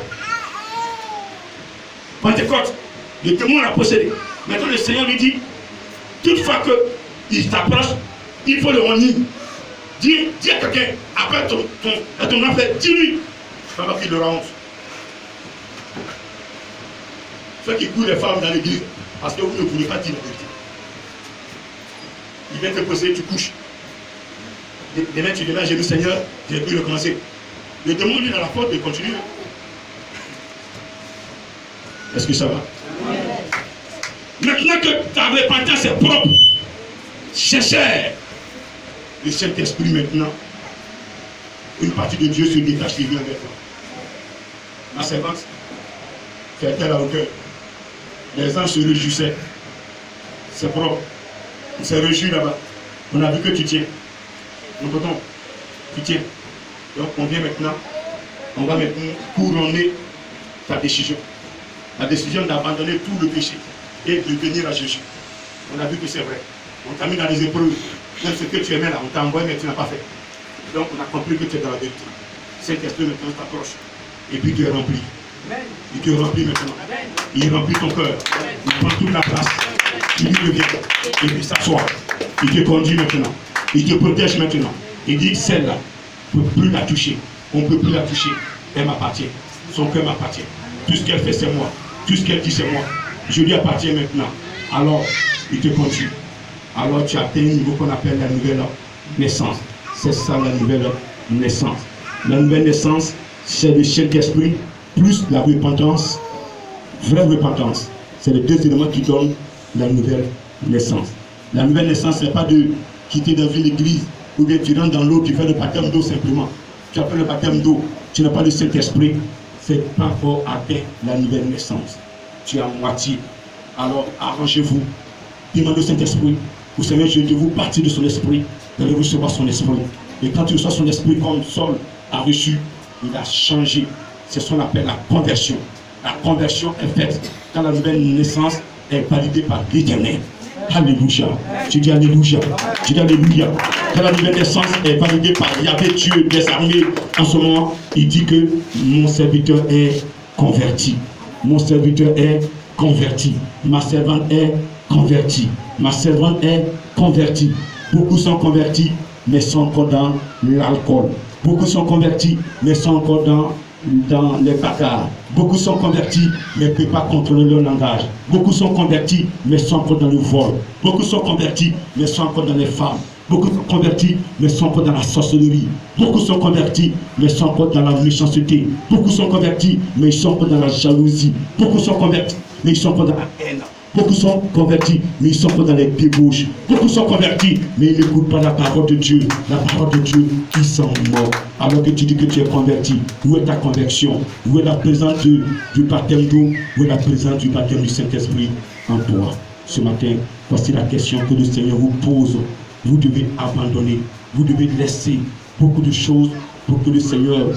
Pentecôte, le démon l'a possédé. Maintenant, le Seigneur lui dit, toutefois qu'il t'approche, il faut le renier. Dis à quelqu'un, appelle ton enfant, dis-lui. Il ne va pas qu'il le honte. Ceux qui courent les femmes dans l'église, parce que vous ne voulez pas dire la vérité. Il vient te posséder, tu couches. Demain, tu demandes, j'ai vu Seigneur, j'ai pu recommencer. Le démon, lui, dans la porte, il continue. Est-ce que ça va? Maintenant que ta repentance est propre, cherchez le Saint-Esprit maintenant. Une partie de Dieu se détache et vient vers toi. Ma servante, c'était à la hauteur. Les anges se réjouissaient. C'est propre. On s'est réjouis là-bas. On a vu que tu tiens. Mon tonton, tu tiens. Donc on vient maintenant. On va maintenant couronner ta décision. La décision d'abandonner tout le péché et de venir à Jésus. On a vu que c'est vrai. On t'a mis dans les épreuves. Même ce que tu aimais là, on t'a envoyé mais tu n'as pas fait. Donc on a compris que tu es dans la vérité. Saint-Esprit maintenant t'approche. Et puis tu es rempli. Il te remplit maintenant. Il remplit ton cœur. Il prend toute la place. Il lui revient. Et puis s'assoit. Il te conduit maintenant. Il te protège maintenant. Il dit celle-là, on ne peut plus la toucher. On ne peut plus la toucher. Elle m'appartient. Son cœur m'appartient. Tout ce qu'elle fait, c'est moi. Tout ce qu'elle dit, c'est moi. Je lui appartiens maintenant. Alors, il te conduit. Alors, tu atteins un niveau qu'on appelle la nouvelle naissance. C'est ça la nouvelle naissance. La nouvelle naissance, c'est le Saint-Esprit plus la repentance, vraie repentance. C'est les deux éléments qui donnent la nouvelle naissance. La nouvelle naissance, ce n'est pas de quitter dans une église ou bien tu rentres dans l'eau, tu fais le baptême d'eau simplement. Tu appelles le baptême d'eau, tu n'as pas le Saint-Esprit. C'est pas encore atteint la nouvelle naissance. Tu es à moitié. Alors arrangez-vous. Demandez au Saint-Esprit. Vous savez, je de vous partir de son esprit, de recevoir son esprit. Et quand tu reçois son esprit comme Saul a reçu, il a changé. C'est ce qu'on appelle la conversion. La conversion est faite quand la nouvelle naissance est validée par l'Éternel. Alléluia. Tu dis Alléluia. Tu dis Alléluia. Quand la nouvelle naissance est validée par Yahvé Dieu des armées, en ce moment, il dit que mon serviteur est converti. Mon serviteur est converti. Ma servante est convertie. Ma servante est convertie. Beaucoup sont convertis, mais sont encore dans l'alcool. Beaucoup sont convertis, mais sont encore dans les bagarres. Beaucoup sont convertis, mais ne peuvent pas contrôler leur langage. Beaucoup sont convertis, mais sont encore dans le vol. Beaucoup sont convertis, mais sont encore dans les femmes. Beaucoup sont convertis, mais sont encore dans la sorcellerie. Beaucoup sont convertis, mais sont encore dans la méchanceté. Beaucoup sont convertis, mais ils sont encore dans la jalousie. Beaucoup sont convertis, mais ils sont encore dans la haine. Beaucoup sont convertis, mais ils sont encore dans les débauches. Beaucoup sont convertis, mais ils n'écoutent pas la parole de Dieu. La parole de Dieu, ils sont morts. Alors que tu dis que tu es converti, où est ta conversion? Où est la présence du baptême d'eau? Où est la présence du baptême du Saint-Esprit en toi? Ce matin, voici la question que le Seigneur vous pose. Vous devez abandonner, vous devez laisser beaucoup de choses pour que le Seigneur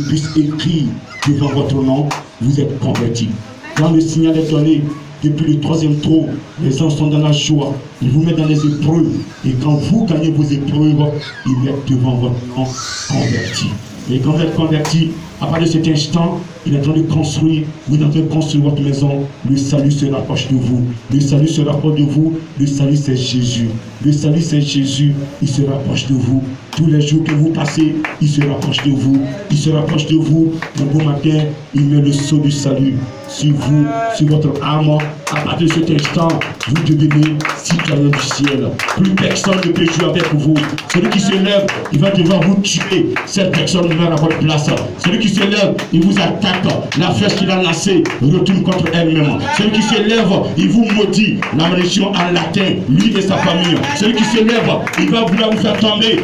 puisse écrire devant votre nom. Vous êtes convertis. Quand le signal est donné, depuis le troisième tour, les gens sont dans la joie. Ils vous mettent dans les épreuves. Et quand vous gagnez vos épreuves, ils mettent devant votre nom converti. Et quand vous êtes converti, À partir de cet instant, il est en train de construire, vous êtes en train de construire votre maison. Le salut se rapproche de vous. Le salut se rapproche de vous. Le salut, c'est Jésus. Le salut, c'est Jésus. Il se rapproche de vous. Tous les jours que vous passez, il se rapproche de vous. Il se rapproche de vous. Le beau matin, il met le sceau du salut sur vous, sur votre âme. À partir de cet instant, vous devenez citoyen du ciel. Plus personne ne peut jouer avec vous. Celui qui se lève, il va devoir vous tuer. Cette personne meurt à votre place. Celui qui se lève, il vous attaque. La flèche qu'il a lancée retourne contre elle-même. Celui qui se lève, il vous maudit. La malédiction en latin, lui et sa famille. Celui qui se lève, il va vouloir vous faire tomber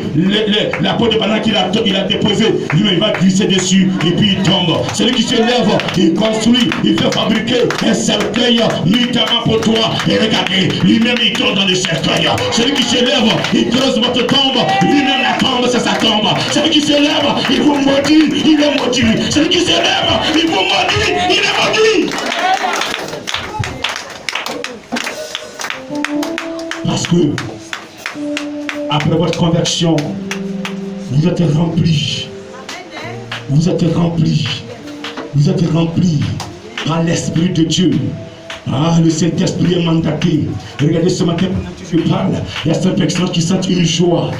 la peau de banane qu'il a déposée. Lui, il va glisser dessus et puis il tombe. Celui qui se lève, il construit, il fait fabriquer un cercueil nuitamment pour toi. Et regardez, lui-même il tombe dans le cercueil. Celui qui se lève, il creuse votre tombe. Lui-même la tombe, c'est sa tombe. Celui qui se lève, il vous maudit, il est maudit. Celui qui se lève, il vous maudit, il est maudit. Parce que après votre conversion, vous êtes remplis. Vous êtes remplis. Vous êtes remplis par l'Esprit de Dieu. Ah, le Saint-Esprit est mandaté. Regardez ce matin, pendant que je parle, il y a certaines personnes qui sentent une joie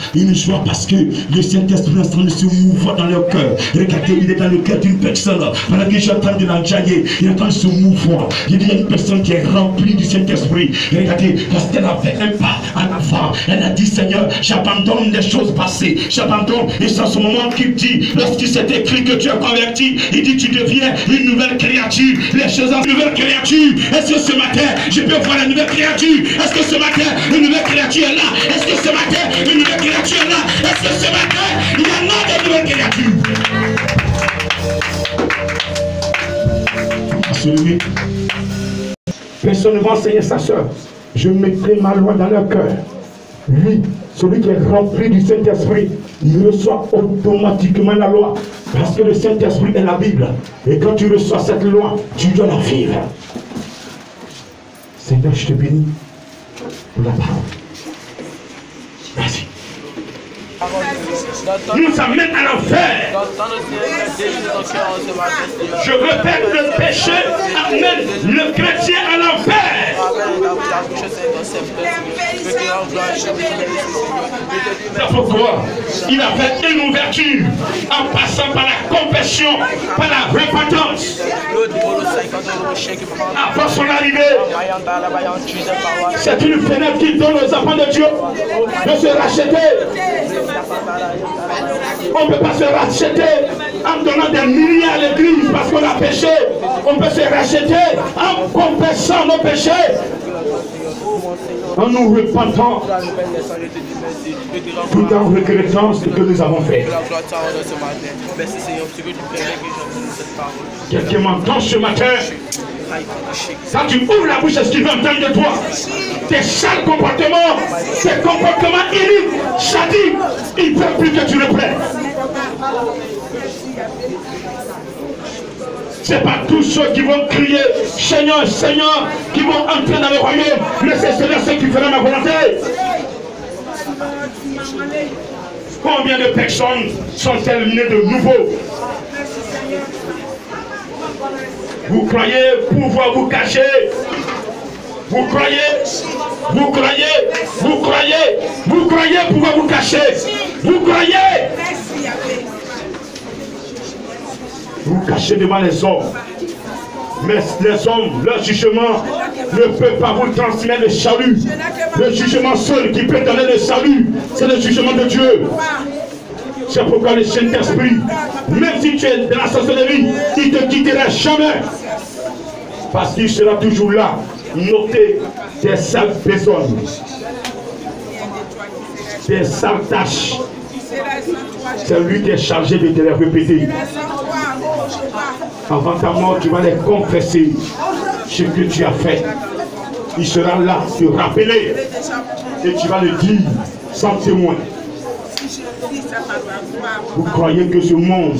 parce que le Saint-Esprit est en train de se mouvoir dans leur cœur. Regardez, il est dans le cœur d'une personne. Pendant que j'entends de l'enjailler, il est en train de se mouvoir. Il y a une personne qui est remplie du Saint-Esprit. Regardez, parce qu'elle a fait un pas en avant. Elle a dit, Seigneur, j'abandonne les choses passées. J'abandonne. Et c'est en ce moment qu'il dit, lorsqu'il s'est écrit que tu es converti, il dit, tu deviens une nouvelle créature. Les choses en nouvelle créature. Est-ce que ce matin, je peux voir la nouvelle créature? Est-ce que ce matin, une nouvelle créature est là? Est-ce que ce matin, une nouvelle créature est là? Est-ce que ce matin, il y en a de nouvelles créatures? Celui, personne ne va enseigner sa soeur. Je mettrai ma loi dans leur cœur. Lui, celui qui est rempli du Saint-Esprit, il reçoit automatiquement la loi. Parce que le Saint-Esprit est la Bible. Et quand tu reçois cette loi, tu dois la vivre. Seigneur, je te bénis pour la parole. Merci. Nous amène à l'enfer. Je répète, le péché amène le chrétien à l'enfer. C'est pourquoi il a fait une ouverture en passant par la confession, par la repentance. Après son arrivée, c'est une fenêtre qui donne aux enfants de Dieu de se racheter. On ne peut pas se racheter en donnant des milliers à l'église parce qu'on a péché. On peut se racheter en confessant nos péchés, en nous repentant, tout en regrettant ce que nous avons fait. Quelqu'un m'entend ce matin? Quand tu ouvres la bouche, est-ce qu'il veut entendre de toi? Tes sales comportements, tes comportements iniques, sadiques, il ne peut plus que tu le prennes. Ce n'est pas tous ceux qui vont crier Seigneur, Seigneur, qui vont entrer dans le royaume, mais c'est ceux qui feront ma volonté. Combien de personnes sont-elles nées de nouveau? Vous croyez pouvoir vous cacher? Vous croyez pouvoir vous cacher? Vous croyez? Vous cachez devant les hommes. Mais les hommes, leur jugement ne peut pas vous transmettre le salut. Le jugement seul qui peut donner le salut, c'est le jugement de Dieu. C'est pourquoi le Saint-Esprit, même si tu es dans la sorcellerie, il ne te quittera jamais. Parce qu'il sera toujours là, noter tes sales besognes, tes sales tâches. C'est lui qui est chargé de te les répéter. Avant ta mort, tu vas les confesser ce que tu as fait. Il sera là, te rappeler. Et tu vas le dire sans témoin. Vous croyez que ce monde,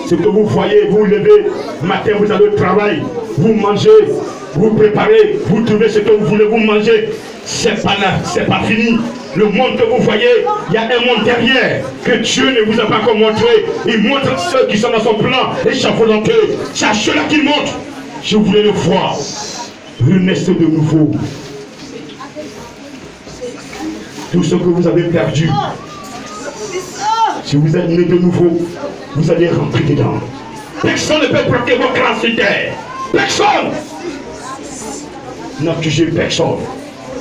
ce que vous voyez, vous levez, matin vous allez au travail, vous mangez, vous préparez, vous trouvez ce que vous voulez, vous mangez. C'est pas là, c'est pas fini. Le monde que vous voyez, il y a un monde derrière que Dieu ne vous a pas encore montré. Il montre ceux qui sont dans son plan échafaudanteux. C'est à ceux-là qu'il montre. Je voulais le voir. Renaissez de nouveau. Tout ce que vous avez perdu, si vous êtes né de nouveau, vous allez rentrer dedans. Personne ne peut bloquer vos grâces sur terre. Personne. N'accusez personne.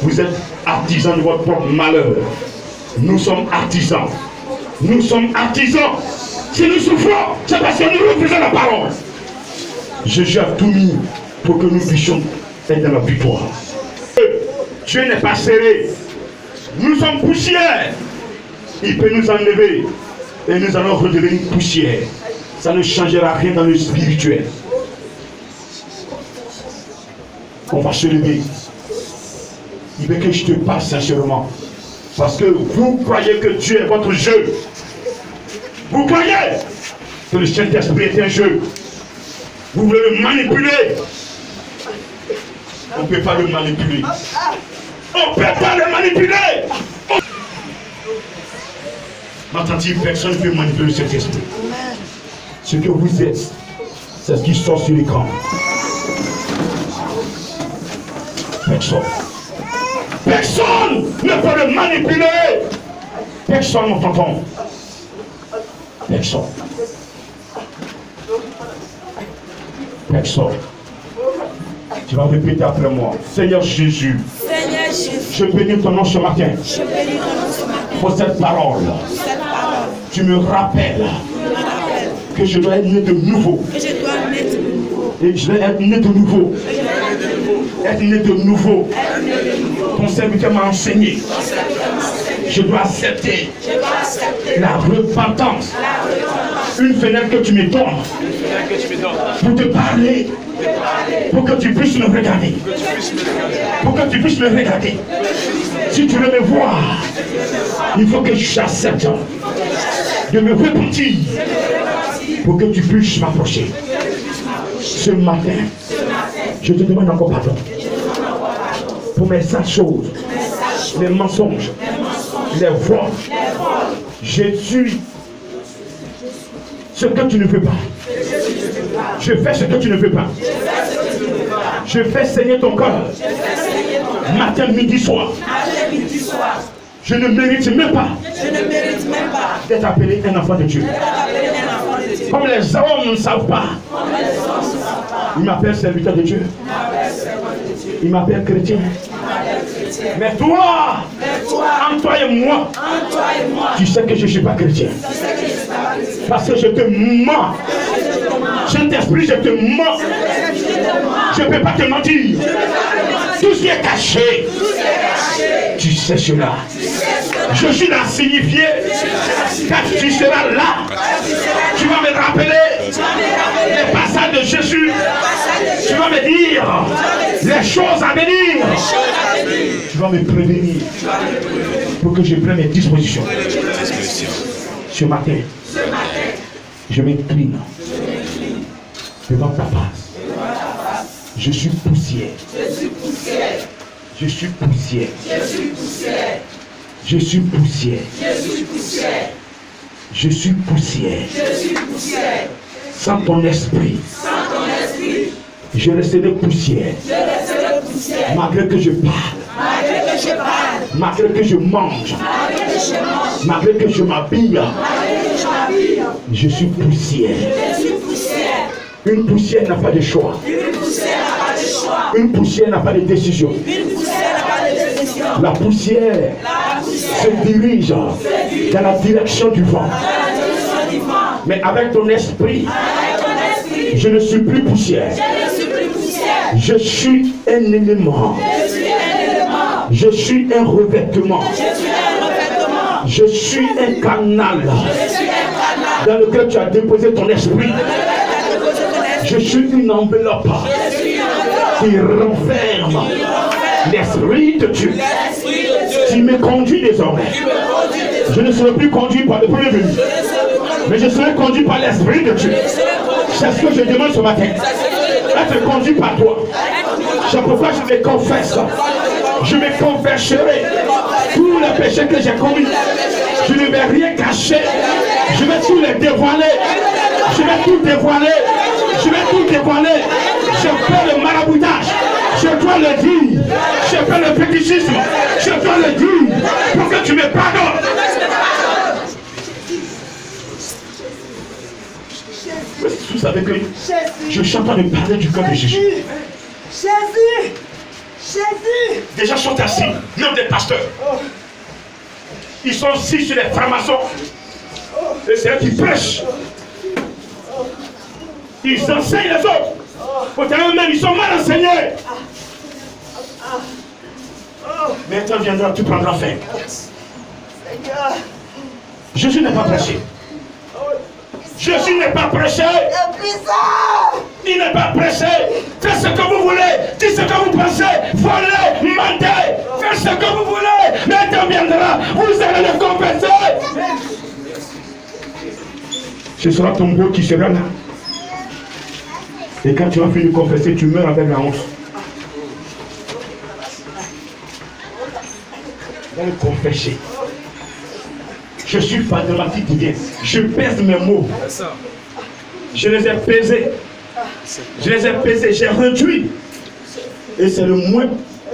Vous êtes artisans de votre propre malheur. Nous sommes artisans. Nous sommes artisans. Si nous souffrons, c'est parce que nous refusons la parole. Jésus a tout mis pour que nous puissions être dans la victoire. Dieu n'est pas serré. Nous sommes poussière. Il peut nous enlever et nous allons redevenir poussière. Ça ne changera rien dans le spirituel. On va se lever. Il veut que je te parle sincèrement. Parce que vous croyez que Dieu est votre jeu. Vous croyez que le Saint-Esprit est un jeu. Vous voulez le manipuler. On ne peut pas le manipuler. On ne peut pas le manipuler. M'entendez, personne ne peut manipuler le Saint-Esprit. Ce que vous êtes, c'est ce qui sort sur l'écran. Personne. Personne ne peut le manipuler. Personne n'entend. Personne. Personne. Tu vas répéter après moi. Seigneur Jésus. Seigneur Jésus. Je bénis ton nom ce matin. Je bénis ton nom ce matin. Pour cette parole. Tu me rappelles que je dois être né de nouveau. Que je dois naître de nouveau. Et je dois être né de nouveau. Être né de nouveau. Ton serviteur m'a enseigné. Je dois accepter la repentance. Une fenêtre que tu me donnes pour te parler, pour que tu puisses me regarder. Pour que tu puisses me regarder. Si tu veux me voir, il faut que j'accepte de me repentir pour que tu puisses m'approcher. Ce matin, je te demande encore pardon pour mes sales choses, les mensonges, les vols. Je suis ce que tu ne veux pas. Je fais ce que tu ne veux pas. Je fais saigner ton corps. Matin, midi, soir. Je ne mérite même pas d'être appelé un enfant de Dieu. Comme les hommes ne savent pas. Ils m'appellent serviteur de Dieu. Ils m'appellent chrétien. Mais toi, entre toi et moi, tu sais que je ne suis pas chrétien. Parce que je te mens. Saint-Esprit, je te mens. Je ne peux pas te mentir. Tout ce qui est caché, tu sais cela. Je suis là signifié. Quand tu seras là, tu vas me rappeler les passages de Jésus. Tu vas me dire les choses à venir. Tu vas me prévenir pour que je prenne mes dispositions. Ce matin, je m'incline devant ta face. Je suis poussière. Je suis poussière. Je suis poussière. Je suis poussière. Sans ton esprit, je resterai poussière. Malgré que je parle, malgré que je mange, malgré que je m'habille, je suis poussière. Une poussière n'a pas de choix. Une poussière n'a pas de décision. La poussière se dirige dans la direction du vent. Mais avec ton esprit, je ne suis plus poussière. Je suis un élément. Je suis un revêtement. Je suis un canal dans lequel tu as déposé ton esprit. Je suis une enveloppe qui renferme l'esprit de Dieu. Tu me conduis désormais. Je ne serai plus conduit par le premier venu, mais je serai conduit par l'esprit de Dieu. C'est ce que je demande ce matin. Être conduit par toi. C'est pourquoi je me confesse. Je me confesserai Tous les péchés que j'ai commis, je ne vais rien cacher. Je vais tout les dévoiler. Je vais tout dévoiler. Je vais tout dévoiler. Je fais le maraboutage. Je dois le dire. Je fais le fétichisme. Je dois le dire pour que tu me pardonnes. Vous savez que je suis en train de parler du cœur de Jésus. Jésus! Jésus! Des gens sont assis, même des pasteurs. Ils sont assis sur les francs-maçons. Et c'est eux qui prêchent. Ils enseignent les autres. Pourtant eux-mêmes, ils sont mal enseignés. Mais un temps viendra, tout prendra fin. Jésus n'est pas prêché. Jésus n'est pas prêché. Il n'est pas prêché. Faites ce que vous voulez. Dites ce que vous pensez. Volez, mentez. Faites ce que vous voulez. Mais un temps viendra. Vous allez le confesser. Ce sera ton beau qui sera là. Et quand tu vas finir de confesser, tu meurs avec la honte. Dans le confesser. Je suis mathématique divin. Je pèse mes mots. Je les ai pesés. Je les ai pesés. J'ai réduit. Et c'est le moins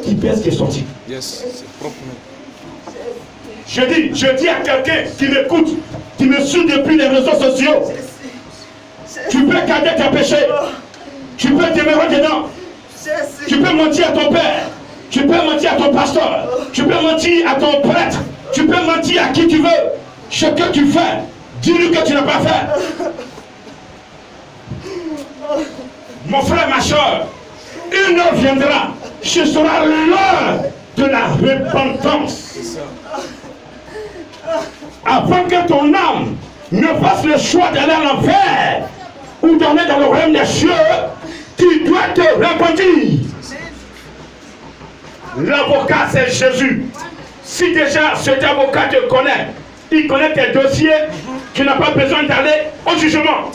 qui pèse qui est sorti. Je dis à quelqu'un qui m'écoute, qui me suit depuis les réseaux sociaux, tu peux garder tes péchés. Tu peux demeurer dedans. Tu peux mentir à ton père. Tu peux mentir à ton pasteur. Tu peux mentir à ton prêtre. Tu peux mentir à qui tu veux. Ce que tu fais, dis-lui que tu n'as pas fait. Mon frère, ma soeur, une heure viendra. Ce sera l'heure de la repentance. Avant que ton âme ne fasse le choix d'aller à l'enfer ou d'aller dans le royaume des cieux, tu dois te repentir. L'avocat, c'est Jésus. Si déjà cet avocat te connaît, il connaît tes dossiers, tu n'as pas besoin d'aller au jugement.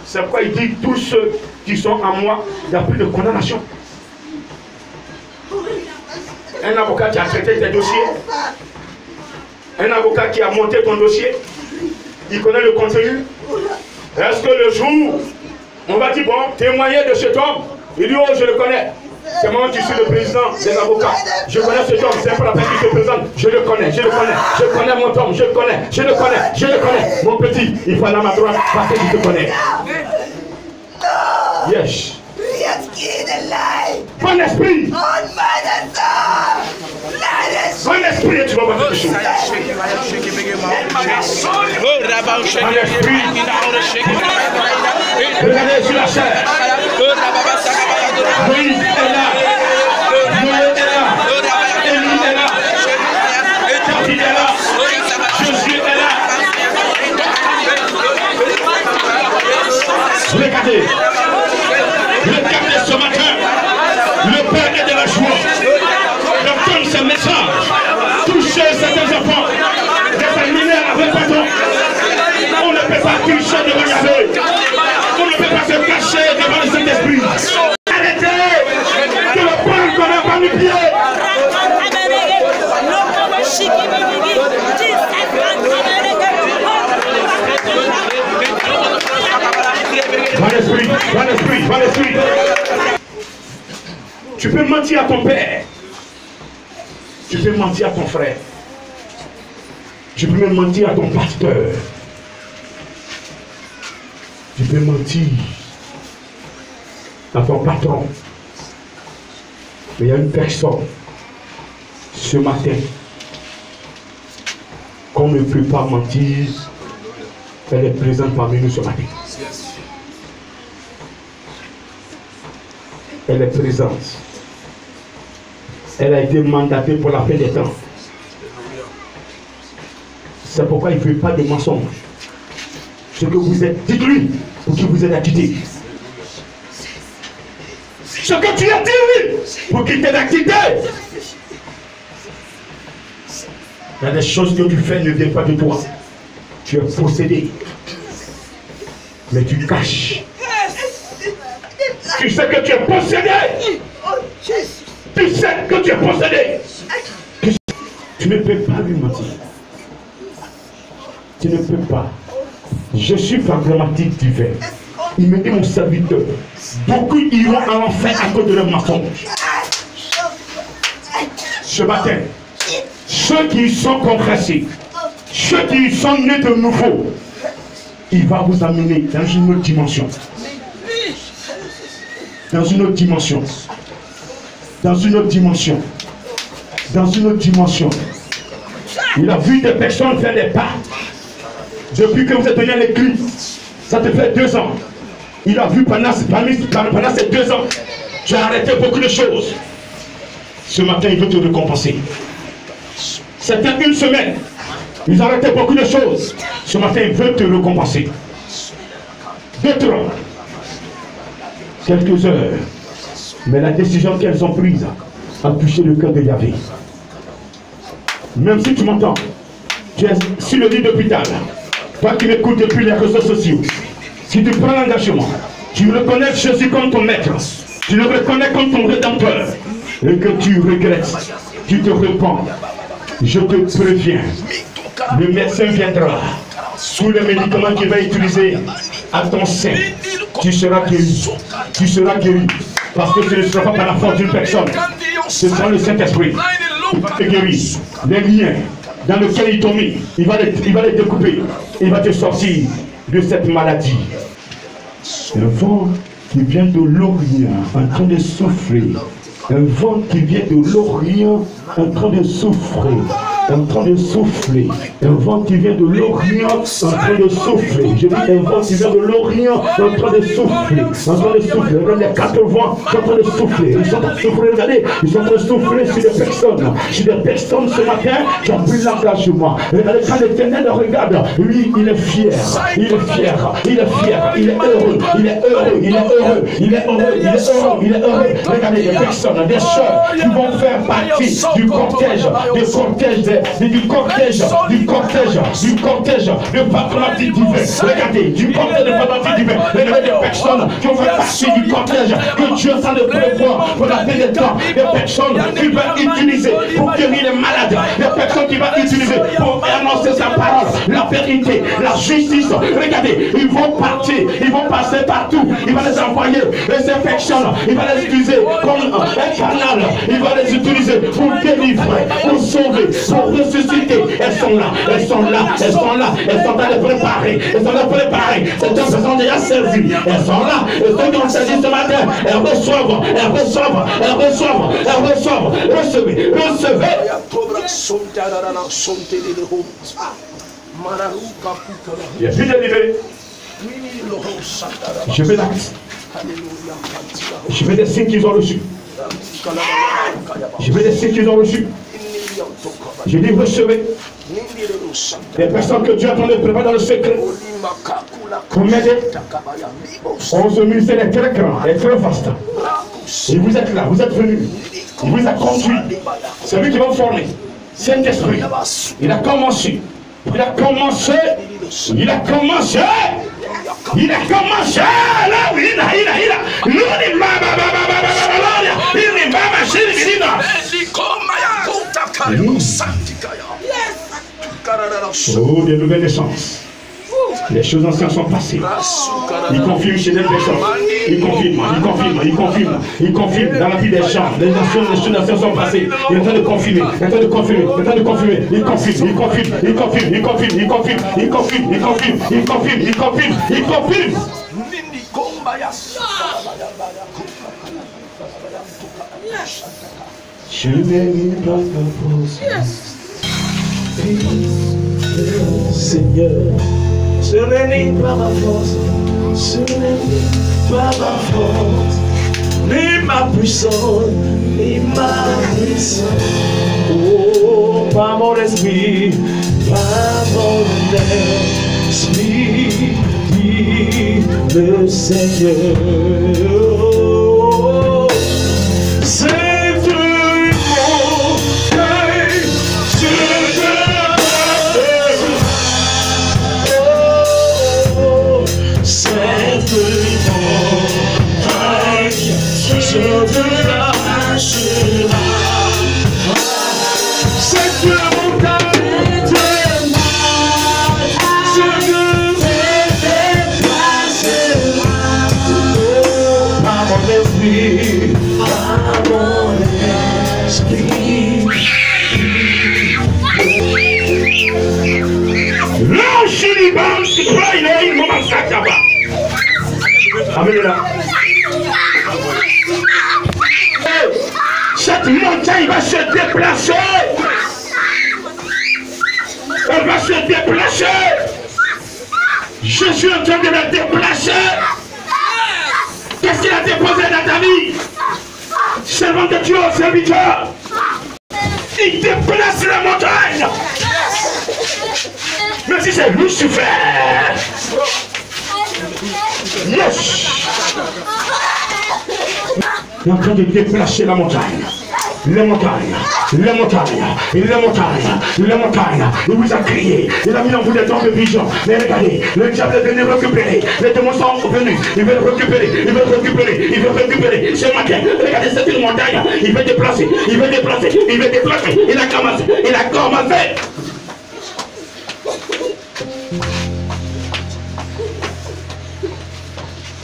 C'est pourquoi il dit tous ceux qui sont en moi, il n'y a plus de condamnation. Un avocat qui a traité tes dossiers, un avocat qui a monté ton dossier, il connaît le contenu. Est-ce que le jour, on va dire, bon, témoigner de cet homme, il dit, oh, je le connais. C'est moi qui suis le président des avocats. Je connais cet homme, c'est pas la peine qu'il se présente. Je le connais, je le connais. Je connais mon homme, je le connais, je le connais, je le connais. Mon petit, il faut aller à ma droite parce que je te connais. Yes. Bon esprit. Bon esprit, tu vas voir quelque chose. Bon esprit. Regardez sur la chair. Moïse est là. Noé est là. Élie est là. David est là. Jésus est là. Regardez. Regardez ce matin. Le Père est de la joie. Il donne ce message. Touchez certains enfants. Déterminés à la repentance. On ne peut pas toucher devant Yahvé. On ne peut pas se cacher devant le Saint-Esprit. Arrêtez que le peuple connaît pas les pieds. Bon esprit. Tu peux mentir à ton père. Tu peux mentir à ton frère. Tu peux même mentir à ton pasteur. Tu peux mentir à ton patron. Mais il y a une personne ce matin qu'on ne peut pas mentir. Elle est présente parmi nous ce matin. Elle est présente. Elle a été mandatée pour la fin des temps. C'est pourquoi il ne fait pas de mensonges. Ce que vous êtes, dites-lui pour qu'il vous ait acquitté. Ce que tu as dit, pour qu'il t'ait acquitté. Il y a des choses que tu fais ne viennent pas de toi. Tu es possédé. Mais tu caches. Tu sais que tu es possédé. Tu sais que tu es possédé. Tu ne peux pas lui mentir. Tu ne peux pas. Je suis pragmatique divin. Il me dit, mon serviteur, beaucoup iront en enfer à cause de leur mensonge. Ce matin, ceux qui sont compressés, ceux qui sont nés de nouveau, il va vous amener dans une autre dimension. Dans une autre dimension. Dans une autre dimension. Dans une autre dimension. Il a vu des personnes faire des pas. Depuis que vous êtes venu à l'église, ça te fait 2 ans. Il a vu pendant ces 2 ans, tu as arrêté beaucoup de choses. Ce matin, il veut te récompenser. C'était 1 semaine. Ils ont arrêté beaucoup de choses. Ce matin, il veut te récompenser. 2 ans. Quelques heures. Mais la décision qu'elles ont prise a touché le cœur de Yahvé. Même si tu m'entends, tu es sur le lit d'hôpital. Toi qui m'écoutes depuis les réseaux sociaux, si tu prends l'engagement, tu reconnais Jésus comme ton maître, tu le reconnais comme ton rédempteur, et que tu regrettes, tu te repens, je te préviens, le médecin viendra, sous le médicament qu'il va utiliser à ton sein, tu seras guéri, tu seras guéri, parce que ce ne sera pas par la force d'une personne, ce sera le Saint-Esprit qui va te guérir, les liens dans lesquels il t'a mis, il va les découper, il va te sortir de cette maladie. Un vent qui vient de l'Orient en train de souffler. Un vent qui vient de l'Orient en train de souffler. En train de souffler. Un vent qui vient de l'Orient en train de souffler. Je dis un vent qui vient de l'Orient en train de souffler. En train de souffler. Regardez les 4 vents qui sont en train de souffler. Ils sont en train de souffler. Regardez, ils sont en train de souffler sur des personnes. Sur des personnes ce matin qui ont pris l'engagement. Regardez, quand l'Éternel regarde, lui, il est fier. Il est fier. Il est fier. Il est heureux. Il est heureux. Il est heureux. Il est heureux. Il est heureux. Il est heureux. Regardez les personnes, des sœurs qui vont faire partie du cortège, du cortège de patriotique divin. Regardez, du cortège de patriotique divin. Regardez des personnes qui vont faire partie du cortège que Dieu est en train de prévoir pour la fin des temps. Des personnes qu'il va utiliser pour guérir les malades. Des personnes qu'il va utiliser pour annoncer sa parole, la vérité, la justice. Regardez, ils vont partir, ils vont passer partout. Il va les envoyer. Et ces personnes, il va les utiliser comme un canal. Il va les utiliser pour délivrer, pour sauver, pour ressusciter. Elles sont là, elles sont là, elles sont là, elles sont à les préparer, elles sont à les préparer. Ces gens se sont déjà servis, elles sont là, elles sont dans ce matin, elles reçoivent, elles reçoivent, elles reçoivent, elles reçoivent, recevez, recevez. Il y a plus de libéré. Je fais l'acte. Je fais des signes qu'ils ont reçus. Je fais des signes qu'ils ont reçus. Je dis recevez. Les personnes que Dieu a donné préparer dans le secret. Pour m'aider. 11 000, c'est très grand et très vaste. Et vous êtes là, vous êtes venus. Il vous a conduit. C'est lui qui va vous former. Saint-Esprit. Il a commencé. Il a commencé. Il a commencé. Il a commencé. Là, il a. Oh, des nouvelles naissances. Les choses anciennes sont passées. Il confirme chez les personnes. Il confirme, il confirme, il confirme. Il confirme dans la vie des gens. Les choses anciennes sont passées. Il est en train de confirmer. Il est en train de confirmer. Il est en train de confirmer. Il confirme, il confirme, il confirme, il confirme, il confirme, il confirme, il confirme, il confirme, il confirme, il confirme. Je n'ai pas ta force. Seigneur, ce n'est pas ma force, ce n'est pas ma force, ni ma puissance, ni ma puissance. Oh, pas mon esprit, pas mon esprit, dit le Seigneur. Je te lâcherai. C'est Dieu. Amenez-la. Cette montagne va se déplacer. Elle va se déplacer. Je suis en train de la déplacer. Qu'est-ce qu'il a déposé dans ta vie? Servant de Dieu, serviteur. Il déplace la montagne. Mais si c'est Lucifer. Yes. Il est en train de déplacer la montagne. Les montagnes, les montagnes, les montagnes, les montagnes. Il vous a crié, il a mis en vous des dons de vision. Mais regardez, le diable est venu récupérer. Les démons sont venus, ils veulent récupérer, ils veulent récupérer, ils veulent récupérer. Ce matin, regardez, c'est une montagne. Il veut déplacer, il veut déplacer, il veut déplacer. Il a commencé, il a commencé.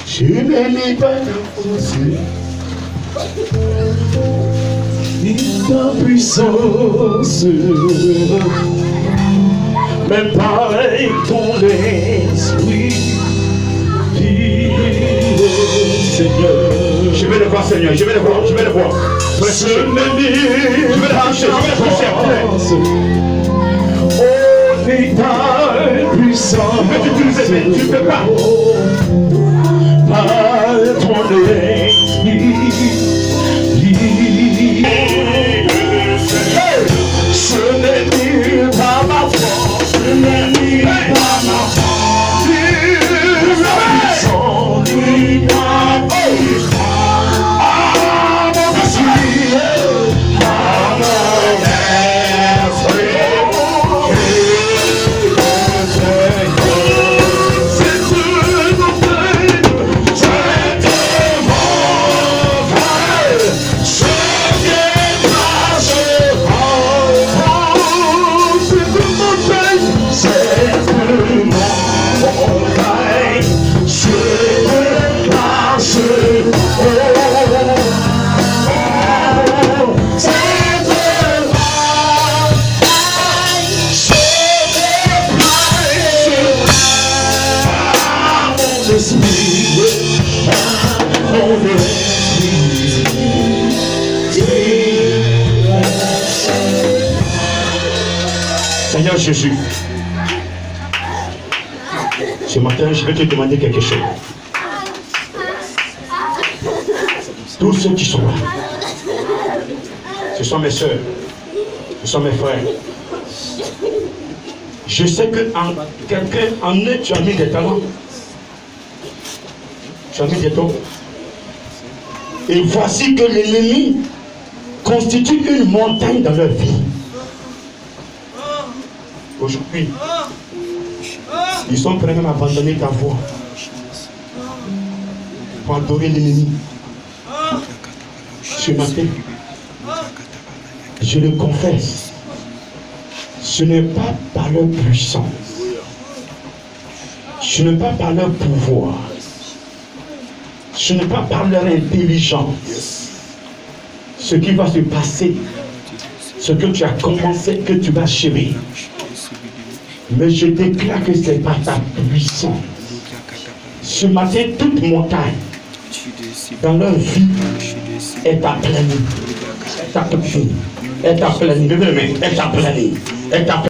Je ne l'ai pas déposé. Ta puissance, même pareil ton esprit, Seigneur. Je vais le voir, Seigneur, je vais le voir, je vais le voir. Je vais le toucher, je vais le toucher. Oh, ta puissance, je vais t'utiliser, tu ne peux pas. Par ton esprit. Ce n'est ni pas ma force, ce n'est ni pas ma force, ni ma puissance, ni ma puissance. Ah, mon esprit, ah, mon esprit, c'est une montagne, c'est une montagne, Seigneur Jésus, ce matin, je vais te demander quelque chose. Tous ceux qui sont là, ce sont mes soeurs, ce sont mes frères. Je sais que quelqu'un en eux, tu as mis des talents. Tu as mis des dons. Et voici que l'ennemi constitue une montagne dans leur vie. Aujourd'hui, ils sont prêts même à abandonner ta voix pour adorer l'ennemi. Ce matin, je le confesse, ce n'est pas par leur puissance, ce n'est pas par leur pouvoir, ce n'est pas par leur intelligence. Ce qui va se passer, ce que tu as commencé, que tu vas achever. Mais je déclare que c'est par ta puissance. Ce matin, toute montagne dans leur vie est aplanie. Est aplanie. Est aplanie. Est aplanie. Est aplanie.